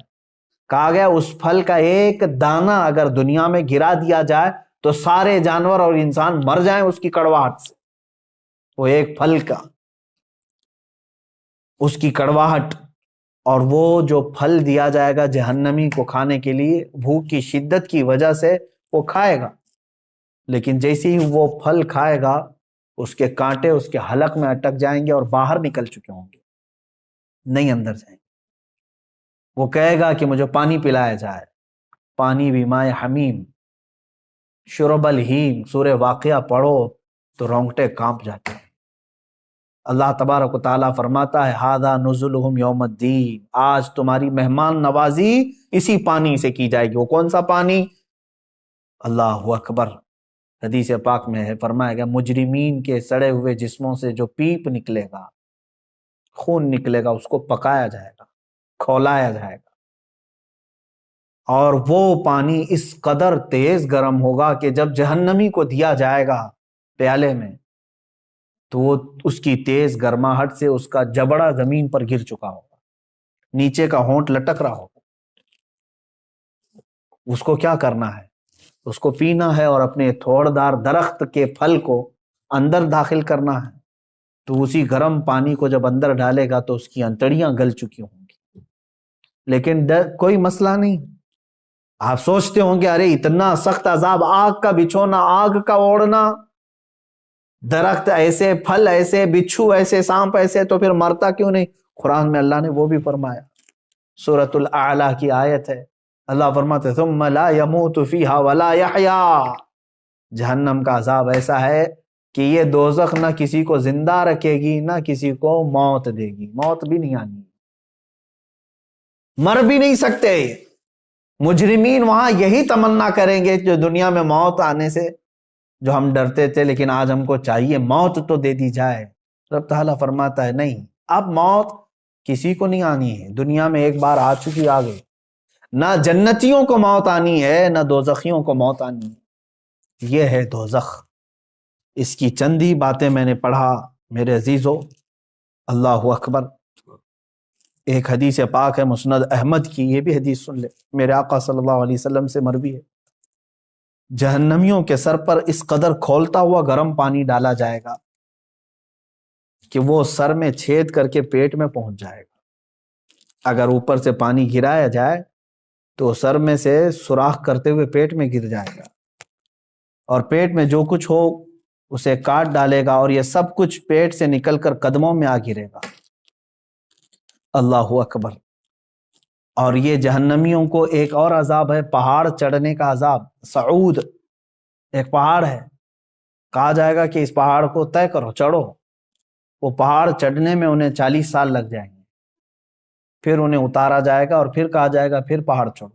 کہا گیا اس پھل کا ایک دانہ اگر دنیا میں گرا دیا جائے تو سارے جانور اور انسان مر جائیں اس کی کڑواہٹ سے، وہ ایک پھل کا، اس کی کڑواہٹ۔ اور وہ جو پھل دیا جائے گا جہنمی کو کھانے کے لیے، بھوک کی شدت کی وجہ سے وہ کھائے گا، لیکن جیسے ہی وہ پھل کھائے گا اس کے کانٹے اس کے حلق میں اٹک جائیں گے اور باہر نکل چکے ہوں گے، نہیں اندر جائیں گے۔ وہ کہے گا کہ مجھے پانی پلایا جائے، پانی بھی مائے حمیم، شرب الہیم، سورہ واقعہ پڑھو تو رونگٹے کانپ جاتے ہیں۔ اللہ تبارک و تعالیٰ فرماتا ہے ھذا نزلہم یوم الدین، آج تمہاری مہمان نوازی اسی پانی سے کی جائے گی۔ وہ کون سا پانی؟ اللہ اکبر، حدیث پاک میں ہے فرمایا گیا مجرمین کے سڑے ہوئے جسموں سے جو پیپ نکلے گا، خون نکلے گا، اس کو پکایا جائے گا، کھولایا جائے گا، اور وہ پانی اس قدر تیز گرم ہوگا کہ جب جہنمی کو دیا جائے گا پیالے میں تو وہ اس کی تیز گرماہٹ سے اس کا جبڑا زمین پر گر چکا ہوگا، نیچے کا ہونٹ لٹک رہا ہوگا۔ اس کو کیا کرنا ہے؟ اس کو پینا ہے اور اپنے تھوڑ دار درخت کے پھل کو اندر داخل کرنا ہے، تو اسی گرم پانی کو جب اندر ڈالے گا تو اس کی انتڑیاں گل چکی ہوں گی، لیکن کوئی مسئلہ نہیں۔ آپ سوچتے ہوں گے ارے اتنا سخت عذاب، آگ کا بچھونا، آگ کا اوڑھنا، درخت ایسے، پھل ایسے، بچھو ایسے، سانپ ایسے، تو پھر مرتا کیوں نہیں؟ قرآن میں اللہ نے وہ بھی فرمایا، سورۃ الاعلیٰ کی آیت ہے، اللہ فرماتے ثم لا يموت فیہا ولا یحیا، جہنم کا عذاب ایسا ہے کہ یہ دوزخ نہ کسی کو زندہ رکھے گی نہ کسی کو موت دے گی، موت بھی نہیں آنی، مر بھی نہیں سکتے۔ مجرمین وہاں یہی تمنا کریں گے جو دنیا میں موت آنے سے جو ہم ڈرتے تھے، لیکن آج ہم کو چاہیے موت تو دے دی جائے۔ رب تعالیٰ فرماتا ہے نہیں، اب موت کسی کو نہیں آنی ہے، دنیا میں ایک بار آ چکی، آ گئی، نہ جنتیوں کو موت آنی ہے نہ دوزخیوں کو موت آنی ہے، یہ ہے دوزخ۔ اس کی چند ہی باتیں میں نے پڑھا میرے عزیزو، اللہ اکبر۔ ایک حدیث پاک ہے مسند احمد کی، یہ بھی حدیث سن لے، میرے آقا صلی اللہ علیہ وسلم سے مروی ہے، جہنمیوں کے سر پر اس قدر کھولتا ہوا گرم پانی ڈالا جائے گا کہ وہ سر میں چھید کر کے پیٹ میں پہنچ جائے گا۔ اگر اوپر سے پانی گرایا جائے تو سر میں سے سوراخ کرتے ہوئے پیٹ میں گر جائے گا، اور پیٹ میں جو کچھ ہو اسے کاٹ ڈالے گا، اور یہ سب کچھ پیٹ سے نکل کر قدموں میں آ گرے گا۔ اللہ اکبر۔ اور یہ جہنمیوں کو ایک اور عذاب ہے، پہاڑ چڑھنے کا عذاب، صعود، ایک پہاڑ ہے، کہا جائے گا کہ اس پہاڑ کو طے کرو، چڑھو، وہ پہاڑ چڑھنے میں انہیں 40 سال لگ جائیں گے، پھر انہیں اتارا جائے گا اور پھر کہا جائے گا پھر پہاڑ چڑھو۔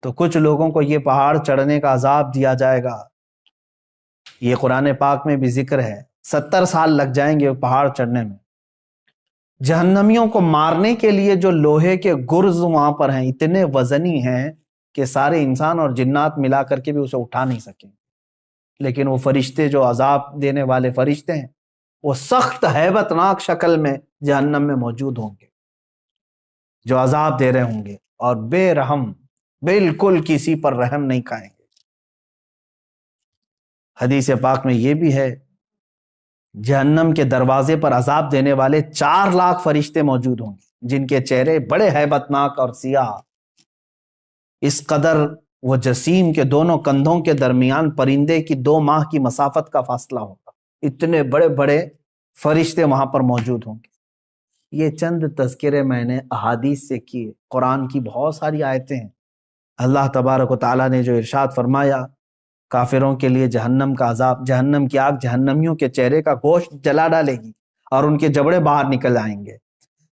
تو کچھ لوگوں کو یہ پہاڑ چڑھنے کا عذاب دیا جائے گا، یہ قرآن پاک میں بھی ذکر ہے، 70 سال لگ جائیں گے پہاڑ چڑھنے میں۔ جہنمیوں کو مارنے کے لیے جو لوہے کے گرز وہاں پر ہیں اتنے وزنی ہیں کہ سارے انسان اور جنات ملا کر کے بھی اسے اٹھا نہیں سکیں، لیکن وہ فرشتے جو عذاب دینے والے فرشتے ہیں وہ سخت ہیبت ناک شکل میں جہنم میں موجود ہوں گے، جو عذاب دے رہے ہوں گے، اور بے رحم، بالکل کسی پر رحم نہیں کھائیں گے۔ حدیث پاک میں یہ بھی ہے، جہنم کے دروازے پر عذاب دینے والے 4 لاکھ فرشتے موجود ہوں گے، جن کے چہرے بڑے ہیبت ناک اور سیاہ، اس قدر وہ جسیم کے دونوں کندھوں کے درمیان پرندے کی 2 ماہ کی مسافت کا فاصلہ ہوگا، اتنے بڑے بڑے فرشتے وہاں پر موجود ہوں گے۔ یہ چند تذکرے میں نے احادیث سے کیے، قرآن کی بہت ساری آیتیں ہیں۔ اللہ تبارک و تعالیٰ نے جو ارشاد فرمایا، کافروں کے لیے جہنم کا عذاب، جہنم کی آگ جہنمیوں کے چہرے کا گوشت جلا ڈالے گی اور ان کے جبڑے باہر نکل آئیں گے۔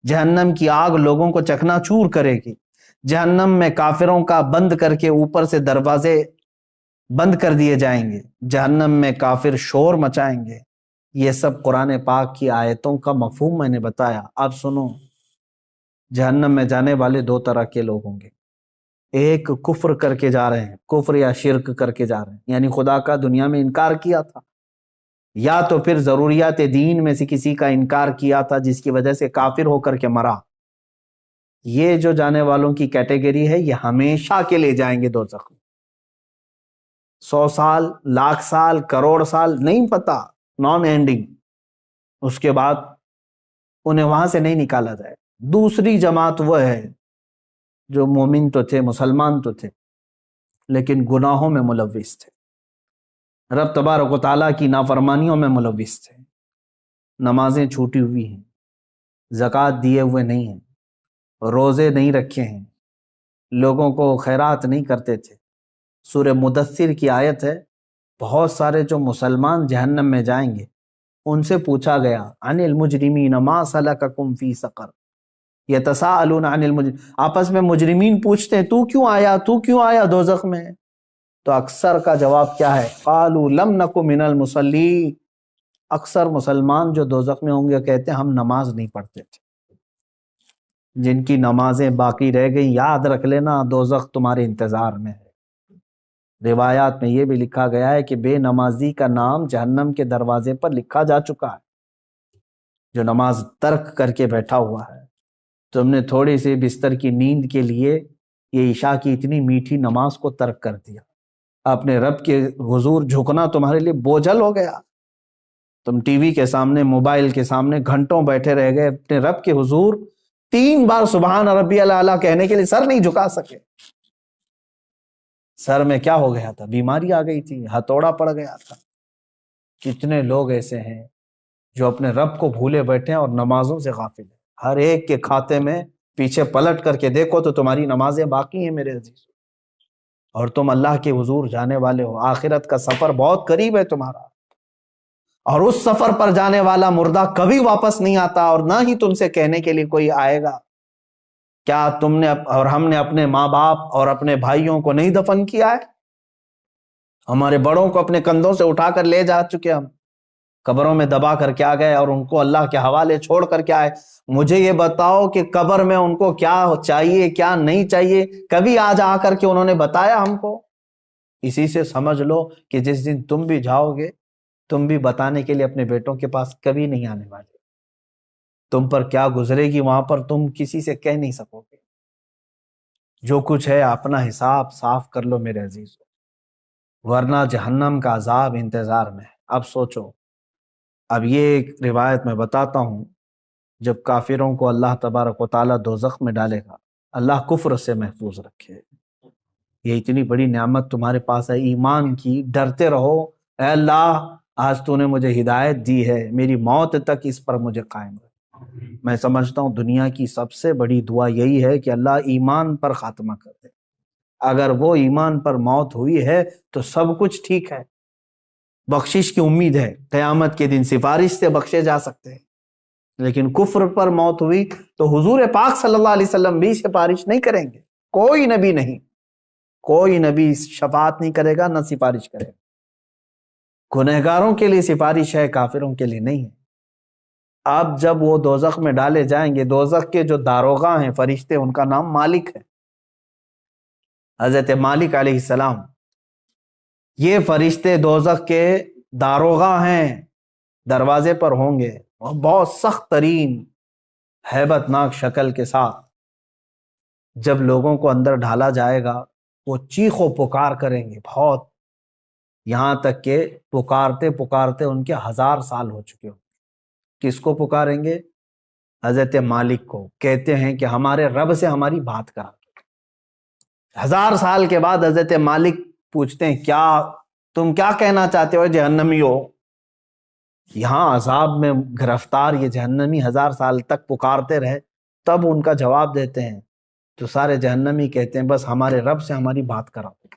جہنم کی آگ لوگوں کو چکنا چور کرے گی، جہنم میں کافروں کا بند کر کے اوپر سے دروازے بند کر دیے جائیں گے، جہنم میں کافر شور مچائیں گے۔ یہ سب قرآن پاک کی آیتوں کا مفہوم میں نے بتایا۔ اب سنو، جہنم میں جانے والے 2 طرح کے لوگ ہوں گے، ایک کفر کر کے جا رہے ہیں، کفر یا شرک کر کے جا رہے ہیں، یعنی خدا کا دنیا میں انکار کیا تھا، یا تو پھر ضروریات دین میں سے کسی کا انکار کیا تھا جس کی وجہ سے کافر ہو کر کے مرا۔ یہ جو جانے والوں کی کیٹیگری ہے، یہ ہمیشہ کے لیے جائیں گے دوزخ میں، 100 سال، لاکھ سال، کروڑ سال، نہیں پتا، نان اینڈنگ، اس کے بعد انہیں وہاں سے نہیں نکالا جائے۔ دوسری جماعت وہ ہے جو مومن تو تھے، مسلمان تو تھے، لیکن گناہوں میں ملوث تھے، رب تبارک و تعالیٰ کی نافرمانیوں میں ملوث تھے، نمازیں چھوٹی ہوئی ہیں، زکوٰۃ دیے ہوئے نہیں ہیں، روزے نہیں رکھے ہیں، لوگوں کو خیرات نہیں کرتے تھے۔ سورہ مدثر کی آیت ہے، بہت سارے جو مسلمان جہنم میں جائیں گے، ان سے پوچھا گیا عن المجرمین ما سلککم فی سقر یتساءلون عن المجرمین، آپس میں مجرمین پوچھتے ہیں تو کیوں آیا دوزخ میں؟ تو اکثر کا جواب کیا ہے؟ قالوا لم نک من المصلین، اکثر مسلمان جو دوزخ میں ہوں گے کہتے ہیں ہم نماز نہیں پڑھتے تھے۔ جن کی نمازیں باقی رہ گئی، یاد رکھ لینا دوزخ تمہارے انتظار میں ہے۔ روایات میں یہ بھی لکھا گیا ہے کہ بے نمازی کا نام جہنم کے دروازے پر لکھا جا چکا ہے، جو نماز ترک کر کے بیٹھا ہوا ہے۔ تم نے تھوڑی سی بستر کی نیند کے لیے یہ عشاء کی اتنی میٹھی نماز کو ترک کر دیا، اپنے رب کے حضور جھکنا تمہارے لیے بوجھل ہو گیا، تم ٹی وی کے سامنے، موبائل کے سامنے گھنٹوں بیٹھے رہ گئے، اپنے رب کے حضور 3 بار سبحان ربی الاعلیٰ کہنے کے لیے سر نہیں جھکا سکے۔ سر میں کیا ہو گیا تھا؟ بیماری آ گئی تھی، ہتھوڑا پڑ گیا تھا۔ کتنے لوگ ایسے ہیں جو اپنے رب کو بھولے بیٹھے ہیں اور نمازوں سے غافل ہیں۔ ہر ایک کے کھاتے میں پیچھے پلٹ کر کے دیکھو تو تمہاری نمازیں باقی ہیں میرے عزیز، اور تم اللہ کے حضور جانے والے ہو۔ آخرت کا سفر بہت قریب ہے تمہارا، اور اس سفر پر جانے والا مردہ کبھی واپس نہیں آتا، اور نہ ہی تم سے کہنے کے لیے کوئی آئے گا کیا تم نے اور ہم نے اپنے ماں باپ اور اپنے بھائیوں کو نہیں دفن کیا ہے؟ ہمارے بڑوں کو اپنے کندھوں سے اٹھا کر لے جا چکے، ہم قبروں میں دبا کر کے آ گئے اور ان کو اللہ کے حوالے چھوڑ کر کے آئے۔ مجھے یہ بتاؤ کہ قبر میں ان کو کیا چاہیے کیا نہیں چاہیے، کبھی آج آ کر کے انہوں نے بتایا ہم کو؟ اسی سے سمجھ لو کہ جس دن تم بھی جاؤ گے، تم بھی بتانے کے لیے اپنے بیٹوں کے پاس کبھی نہیں آنے والے۔ تم پر کیا گزرے گی وہاں پر تم کسی سے کہہ نہیں سکو گے۔ جو کچھ ہے اپنا حساب صاف کر لو میرے عزیزو، ورنہ جہنم کا عذاب انتظار میں ہے۔ اب سوچو، اب یہ ایک روایت میں بتاتا ہوں، جب کافروں کو اللہ تبارک و تعالیٰ دوزخ میں ڈالے گا، اللہ کفر سے محفوظ رکھے۔ یہ اتنی بڑی نعمت تمہارے پاس ہے ایمان کی، ڈرتے رہو، اے اللہ آج تو نے مجھے ہدایت دی ہے، میری موت تک اس پر مجھے قائم رکھ۔ میں سمجھتا ہوں دنیا کی سب سے بڑی دعا یہی ہے کہ اللہ ایمان پر خاتمہ کر دے۔ اگر وہ ایمان پر موت ہوئی ہے تو سب کچھ ٹھیک ہے، بخشش کی امید ہے، قیامت کے دن سفارش سے بخشے جا سکتے ہیں۔ لیکن کفر پر موت ہوئی تو حضور پاک صلی اللہ علیہ وسلم بھی سفارش نہیں کریں گے، کوئی نبی نہیں، کوئی نبی شفاعت نہیں کرے گا، نہ سفارش کرے گا۔ گنہگاروں کے لیے سفارش ہے، کافروں کے لیے نہیں ہے۔ اب جب وہ دوزخ میں ڈالے جائیں گے، دوزخ کے جو داروغہ ہیں فرشتے، ان کا نام مالک ہے، حضرت مالک علیہ السلام۔ یہ فرشتے دوزخ کے داروغہ ہیں، دروازے پر ہوں گے، اور بہت سخت ترین ہیبت ناک شکل کے ساتھ جب لوگوں کو اندر ڈھالا جائے گا، وہ چیخ و پکار کریں گے بہت، یہاں تک کہ پکارتے پکارتے ان کے 1000 سال ہو چکے ہوں۔ کس کو پکاریں گے؟ حضرت مالک کو۔ کہتے ہیں کہ ہمارے رب سے ہماری بات کرا۔ 1000 سال کے بعد حضرت مالک پوچھتے ہیں، کیا تم کیا کہنا چاہتے ہو جہنمی ہو؟ یہاں عذاب میں گرفتار یہ جہنمی 1000 سال تک پکارتے رہے، تب ان کا جواب دیتے ہیں تو سارے جہنمی کہتے ہیں بس ہمارے رب سے ہماری بات کرا دو،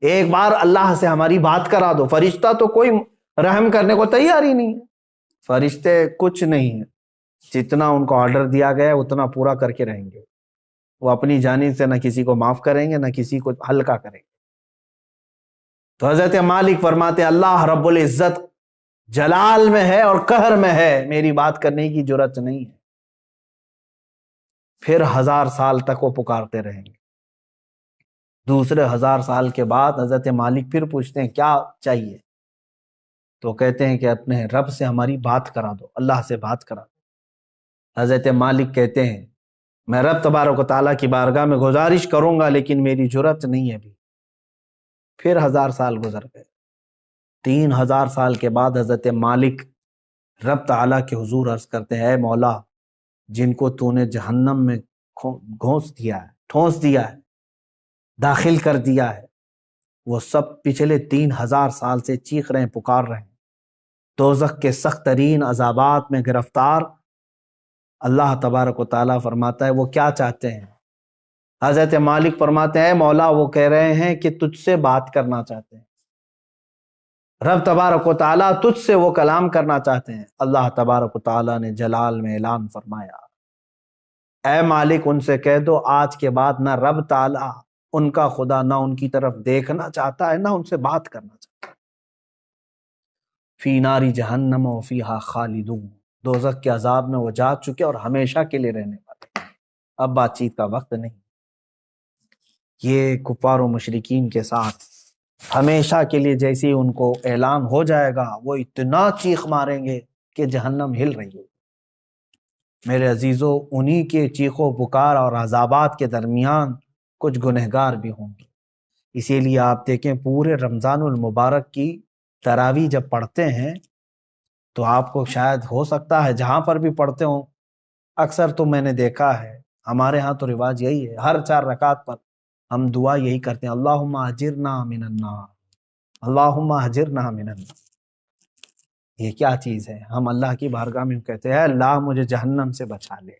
ایک بار اللہ سے ہماری بات کرا دو۔ فرشتہ تو کوئی رحم کرنے کو تیار ہی نہیں ہے، فرشتے کچھ نہیں ہیں، جتنا ان کو آرڈر دیا گیا ہے اتنا پورا کر کے رہیں گے۔ وہ اپنی جانب سے نہ کسی کو معاف کریں گے، نہ کسی کو ہلکا کریں گے۔ تو حضرت مالک فرماتے ہیں اللہ رب العزت جلال میں ہے اور قہر میں ہے، میری بات کرنے کی جرات نہیں ہے۔ پھر 1000 سال تک وہ پکارتے رہیں گے۔ دوسرے 1000 سال کے بعد حضرت مالک پھر پوچھتے ہیں کیا چاہیے؟ تو کہتے ہیں کہ اپنے رب سے ہماری بات کرا دو، اللہ سے بات کرا دو۔ حضرت مالک کہتے ہیں میں رب تبارک و تعالیٰ کی بارگاہ میں گزارش کروں گا، لیکن میری جرات نہیں ہے ابھی۔ پھر 1000 سال گزر گئے۔ 3000 سال کے بعد حضرت مالک رب تعالیٰ کے حضور عرض کرتے ہیں، اے مولا، جن کو تو نے جہنم میں ٹھونس دیا ہے، داخل کر دیا ہے، وہ سب پچھلے 3000 سال سے چیخ رہے ہیں، پکار رہے ہیں، دوزخ کے سخت ترین عذابات میں گرفتار۔ اللہ تبارک و تعالیٰ فرماتا ہے وہ کیا چاہتے ہیں؟ حضرت مالک فرماتے ہیں مولا وہ کہہ رہے ہیں کہ تجھ سے بات کرنا چاہتے ہیں، رب تبارک و تعالیٰ تجھ سے وہ کلام کرنا چاہتے ہیں۔ اللہ تبارک و تعالیٰ نے جلال میں اعلان فرمایا، اے مالک ان سے کہہ دو آج کے بعد نہ رب تعالیٰ ان کا خدا نہ ان کی طرف دیکھنا چاہتا ہے، نہ ان سے بات کرنا چاہتا ہے۔ فی ناری جہنم و فیہا خالدون، دوزخ کے عذاب میں وہ جا چکے اور ہمیشہ کے لیے رہنے والے، اب بات چیت کا وقت نہیں۔ یہ کفار و مشرکین کے ساتھ ہمیشہ کے لیے جیسے ہی ان کو اعلان ہو جائے گا، وہ اتنا چیخ ماریں گے کہ جہنم ہل رہی ہے۔ میرے عزیزو، انہی کے چیخ و پکار اور عذابات کے درمیان کچھ گنہگار بھی ہوں گے۔ اسی لیے آپ دیکھیں پورے رمضان المبارک کی تراویح جب پڑھتے ہیں تو آپ کو شاید ہو سکتا ہے جہاں پر بھی پڑھتے ہوں، اکثر تو میں نے دیکھا ہے، ہمارے ہاں تو رواج یہی ہے، ہر 4 رکعت پر ہم دعا یہی کرتے ہیں، اللہم اجرنا من النار، اللہم اجرنا من النار۔ یہ کیا چیز ہے؟ ہم اللہ کی بارگاہ میں کہتے ہیں اے اللہ مجھے جہنم سے بچا لے،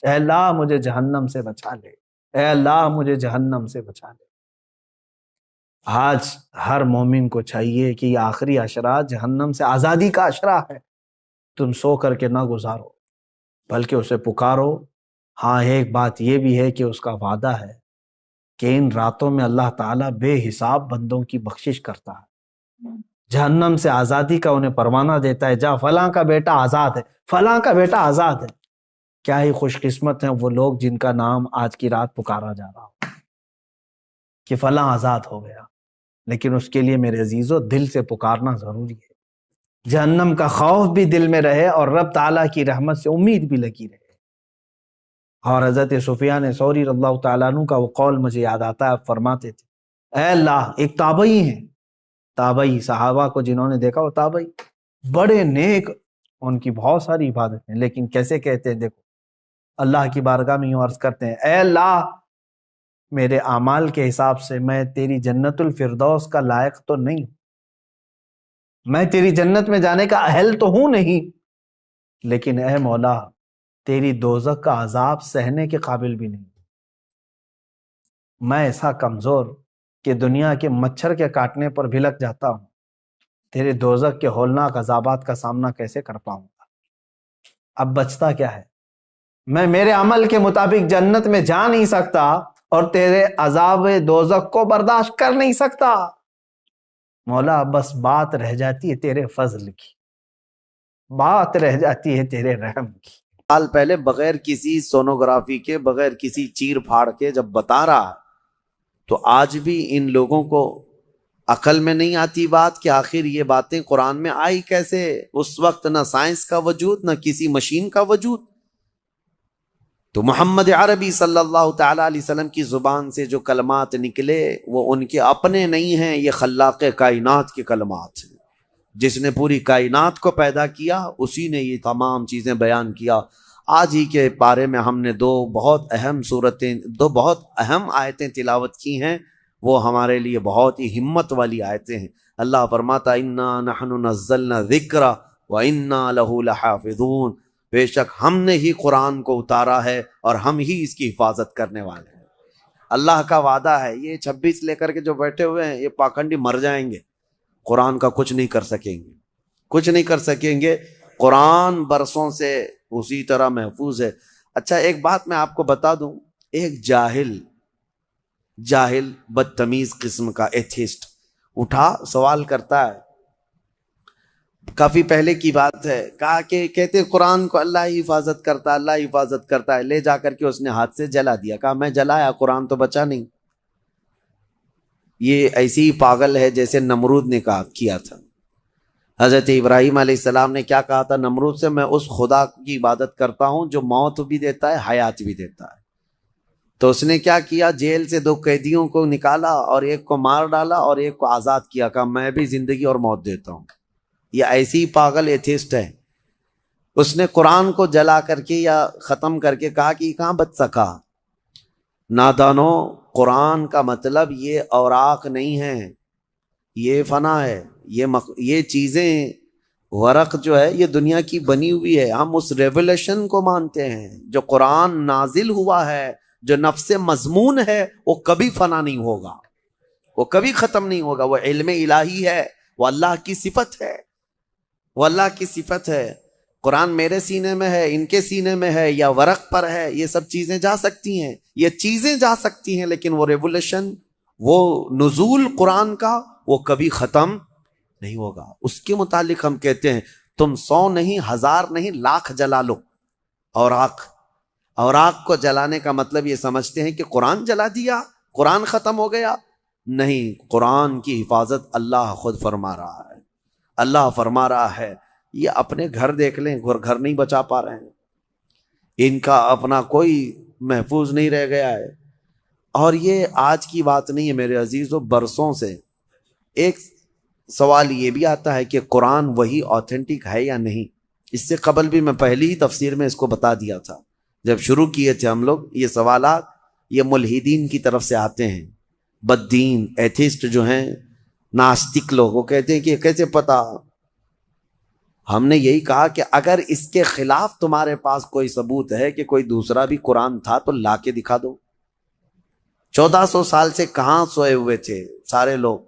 اے اللہ مجھے جہنم سے بچا لے، اے اللہ مجھے جہنم سے بچا لے۔ آج ہر مومن کو چاہیے کہ یہ آخری عشرہ جہنم سے آزادی کا عشرہ ہے، تم سو کر کے نہ گزارو بلکہ اسے پکارو۔ ہاں ایک بات یہ بھی ہے کہ اس کا وعدہ ہے کہ ان راتوں میں اللہ تعالیٰ بے حساب بندوں کی بخشش کرتا ہے، جہنم سے آزادی کا انہیں پروانہ دیتا ہے، جا فلاں کا بیٹا آزاد ہے، فلاں کا بیٹا آزاد ہے۔ کیا ہی خوش قسمت ہیں وہ لوگ جن کا نام آج کی رات پکارا جا رہا ہو کہ فلاں آزاد ہو گیا، لیکن اس کے لیے میرے عزیزو دل سے پکارنا ضروری ہے، جہنم کا خوف بھی دل میں رہے اور رب تعالیٰ کی رحمت سے امید بھی لگی رہے۔ اور حضرت سفیان ثوری رضی اللہ تعالیٰ عنہ کا وہ قول مجھے یاد آتا ہے، آپ فرماتے تھے اے اللہ، ایک تابعی ہیں، تابعی صحابہ کو جنہوں نے دیکھا وہ تابعی بڑے نیک، ان کی بہت ساری عبادتیں، لیکن کیسے کہتے ہیں دیکھو، اللہ کی بارگاہ میں یوں عرض کرتے ہیں اے اللہ میرے اعمال کے حساب سے میں تیری جنت الفردوس کا لائق تو نہیں، میں تیری جنت میں جانے کا اہل تو ہوں نہیں، لیکن اے مولا تیری دوزخ کا عذاب سہنے کے قابل بھی نہیں، میں ایسا کمزور کہ دنیا کے مچھر کے کاٹنے پر بھی لگ جاتا ہوں، تیرے دوزخ کے ہولناک عذابات کا سامنا کیسے کر پاؤں گا؟ اب بچتا کیا ہے؟ میں میرے عمل کے مطابق جنت میں جا نہیں سکتا اور تیرے عذاب دوزخ کو برداشت کر نہیں سکتا۔ مولا بس بات رہ جاتی ہے تیرے فضل کی، بات رہ جاتی ہے تیرے رحم کی۔ سال پہلے بغیر کسی سونوگرافی کے، بغیر کسی چیر پھاڑ کے جب بتا رہا ہے، تو آج بھی ان لوگوں کو عقل میں نہیں آتی بات کہ آخر یہ باتیں قرآن میں آئی کیسے؟ اس وقت نہ سائنس کا وجود، نہ کسی مشین کا وجود۔ تو محمد عربی صلی اللہ تعالی علیہ وسلم کی زبان سے جو کلمات نکلے وہ ان کے اپنے نہیں ہیں، یہ خلاق کائنات کے کلمات ہیں۔ جس نے پوری کائنات کو پیدا کیا اسی نے یہ تمام چیزیں بیان کیا۔ آج ہی کے بارے میں ہم نے دو بہت اہم آیتیں تلاوت کی ہیں، وہ ہمارے لیے بہت ہی ہمت والی آیتیں ہیں۔ اللہ فرماتا انا نحن نزلنا الذکر وانا لہ لحافظون، بے شک ہم نے ہی قرآن کو اتارا ہے اور ہم ہی اس کی حفاظت کرنے والے ہیں۔ اللہ کا وعدہ ہے، یہ 26 لے کر کے جو بیٹھے ہوئے ہیں یہ پاکھنڈی مر جائیں گے، قرآن کا کچھ نہیں کر سکیں گے، کچھ نہیں کر سکیں گے۔ قرآن برسوں سے اسی طرح محفوظ ہے۔ اچھا ایک بات میں آپ کو بتا دوں، ایک جاہل بدتمیز قسم کا ایتھیسٹ اٹھا سوال کرتا ہے، کافی پہلے کی بات ہے، کہا کہ کہتے قرآن کو اللہ ہی حفاظت کرتا ہے، اللہ ہی حفاظت کرتا ہے، لے جا کر کے اس نے ہاتھ سے جلا دیا۔ کہا میں جلایا، قرآن تو بچا نہیں۔ یہ ایسی ہی پاگل ہے جیسے نمرود نے کیا تھا۔ حضرت ابراہیم علیہ السلام نے کیا کہا تھا نمرود سے؟ میں اس خدا کی عبادت کرتا ہوں جو موت بھی دیتا ہے، حیات بھی دیتا ہے۔ تو اس نے کیا کیا؟ جیل سے 2 قیدیوں کو نکالا اور ایک کو مار ڈالا اور ایک کو آزاد کیا، کہا میں بھی زندگی اور موت دیتا ہوں۔ یہ ایسی ہی پاگل ایتھیسٹ ہے۔ اس نے قرآن کو جلا کر کے یا ختم کر کے کہا کہ یہ کہاں بچ سکا؟ نادانو، قرآن کا مطلب یہ اوراق نہیں ہے، یہ فنا ہے، یہ چیزیں ورق جو ہے یہ دنیا کی بنی ہوئی ہے۔ ہم اس ریولیشن کو مانتے ہیں جو قرآن نازل ہوا ہے، جو نفس مضمون ہے، وہ کبھی فنا نہیں ہوگا، وہ کبھی ختم نہیں ہوگا۔ وہ علم الہی ہے، وہ اللہ کی صفت ہے، وہ اللہ کی صفت ہے۔ قرآن میرے سینے میں ہے، ان کے سینے میں ہے، یا ورق پر ہے، یہ سب چیزیں جا سکتی ہیں، یہ چیزیں جا سکتی ہیں، لیکن وہ ریولیشن، وہ نزول قرآن کا وہ کبھی ختم نہیں ہوگا۔ اس کے متعلق ہم کہتے ہیں تم 100 نہیں، 1000 نہیں، لاکھ جلا لو اوراق کو جلانے کا مطلب یہ سمجھتے ہیں کہ قرآن جلا دیا، قرآن ختم ہو گیا۔ نہیں، قرآن کی حفاظت اللہ خود فرما رہا ہے۔ اللہ فرما رہا ہے، یہ اپنے گھر دیکھ لیں، گھر نہیں بچا پا رہے ہیں، ان کا اپنا کوئی محفوظ نہیں رہ گیا ہے۔ اور یہ آج کی بات نہیں ہے میرے عزیزو، برسوں سے۔ ایک سوال یہ بھی آتا ہے کہ قرآن وہی آتھینٹک ہے یا نہیں۔ اس سے قبل بھی میں پہلی ہی تفسیر میں اس کو بتا دیا تھا، جب شروع کیے تھے ہم لوگ یہ سوالات، یہ ملحدین کی طرف سے آتے ہیں، بددین ایتھیسٹ جو ہیں، ناستک لوگ، وہ کہتے ہیں کہ کیسے پتا؟ ہم نے یہی کہا کہ اگر اس کے خلاف تمہارے پاس کوئی ثبوت ہے کہ کوئی دوسرا بھی قرآن تھا تو لا کے دکھا دو۔ 1400 سال سے کہاں سوئے ہوئے تھے سارے لوگ؟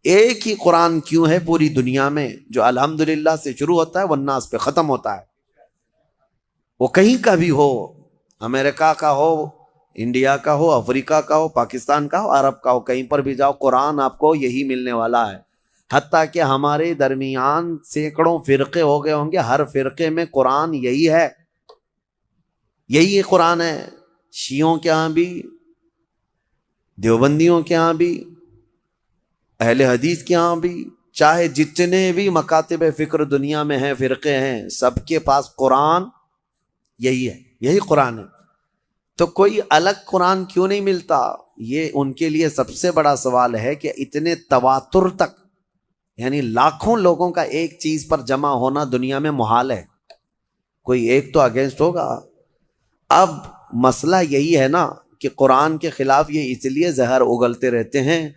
ایک ہی قرآن کیوں ہے پوری دنیا میں جو الحمدللہ سے شروع ہوتا ہے والناس پہ ختم ہوتا ہے؟ وہ کہیں کا بھی ہو، امریکہ کا ہو، انڈیا کا ہو، افریقہ کا ہو، پاکستان کا ہو، عرب کا ہو، کہیں پر بھی جاؤ قرآن آپ کو یہی ملنے والا ہے۔ حتیٰ کہ ہمارے درمیان سینکڑوں فرقے ہو گئے ہوں گے، ہر فرقے میں قرآن یہی ہے، یہی قرآن ہے۔ شیعوں کے ہاں بھی، دیوبندیوں کے ہاں بھی، اہل حدیث کے ہاں بھی، چاہے جتنے بھی مکاتب فکر دنیا میں ہیں، فرقے ہیں، سب کے پاس قرآن یہی ہے، یہی قرآن ہے۔ تو کوئی الگ قرآن کیوں نہیں ملتا؟ یہ ان کے لیے سب سے بڑا سوال ہے کہ اتنے تواتر تک، یعنی لاکھوں لوگوں کا ایک چیز پر جمع ہونا دنیا میں محال ہے، کوئی ایک تو اگینسٹ ہوگا۔ اب مسئلہ یہی ہے نا کہ قرآن کے خلاف یہ اس لیے زہر اگلتے رہتے ہیں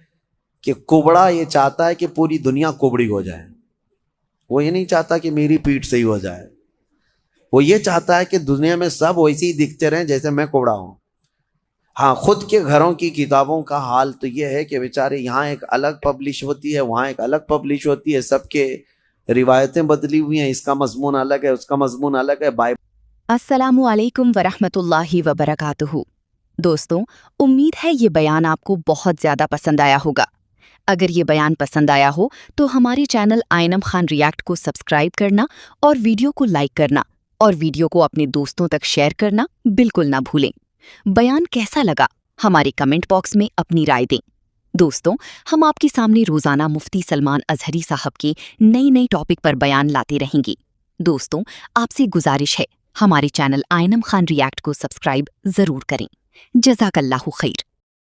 کہ کبڑا یہ چاہتا ہے کہ پوری دنیا کبڑی ہو جائے، وہ یہ نہیں چاہتا کہ میری پیٹھ صحیح ہو جائے، وہ یہ چاہتا ہے کہ دنیا میں سب ویسے ہی دکھتے رہیں جیسے میں کبڑا ہوں۔ ہاں خود کے گھروں کی کتابوں کا حال تو یہ ہے کہ بیچارے یہاں ایک الگ پبلش ہوتی ہے، وہاں ایک الگ پبلش ہوتی ہے، سب کے روایتیں بدلی ہوئی ہیں، اس کا مضمون الگ ہے، اس کا مضمون الگ ہے۔ السلام علیکم ورحمۃ اللہ وبرکاتہ۔ دوستوں، امید ہے یہ بیان آپ کو بہت زیادہ پسند آیا ہوگا۔ اگر یہ بیان پسند آیا ہو تو ہمارے چینل آئنم خان ریاکٹ کو سبسکرائب کرنا اور ویڈیو کو لائک کرنا اور ویڈیو کو اپنے دوستوں تک شیئر کرنا بالکل نہ بھولیں۔ بیان کیسا لگا ہمارے کمنٹ باکس میں اپنی رائے دیں۔ دوستوں، ہم آپ کے سامنے روزانہ مفتی سلمان اظہری صاحب کے نئی ٹاپک پر بیان لاتے رہیں گے۔ دوستوں، آپ سے گزارش ہے ہمارے چینل آئنم خان ریاکٹ کو سبسکرائب ضرور کریں۔ جزاک اللہ خیر۔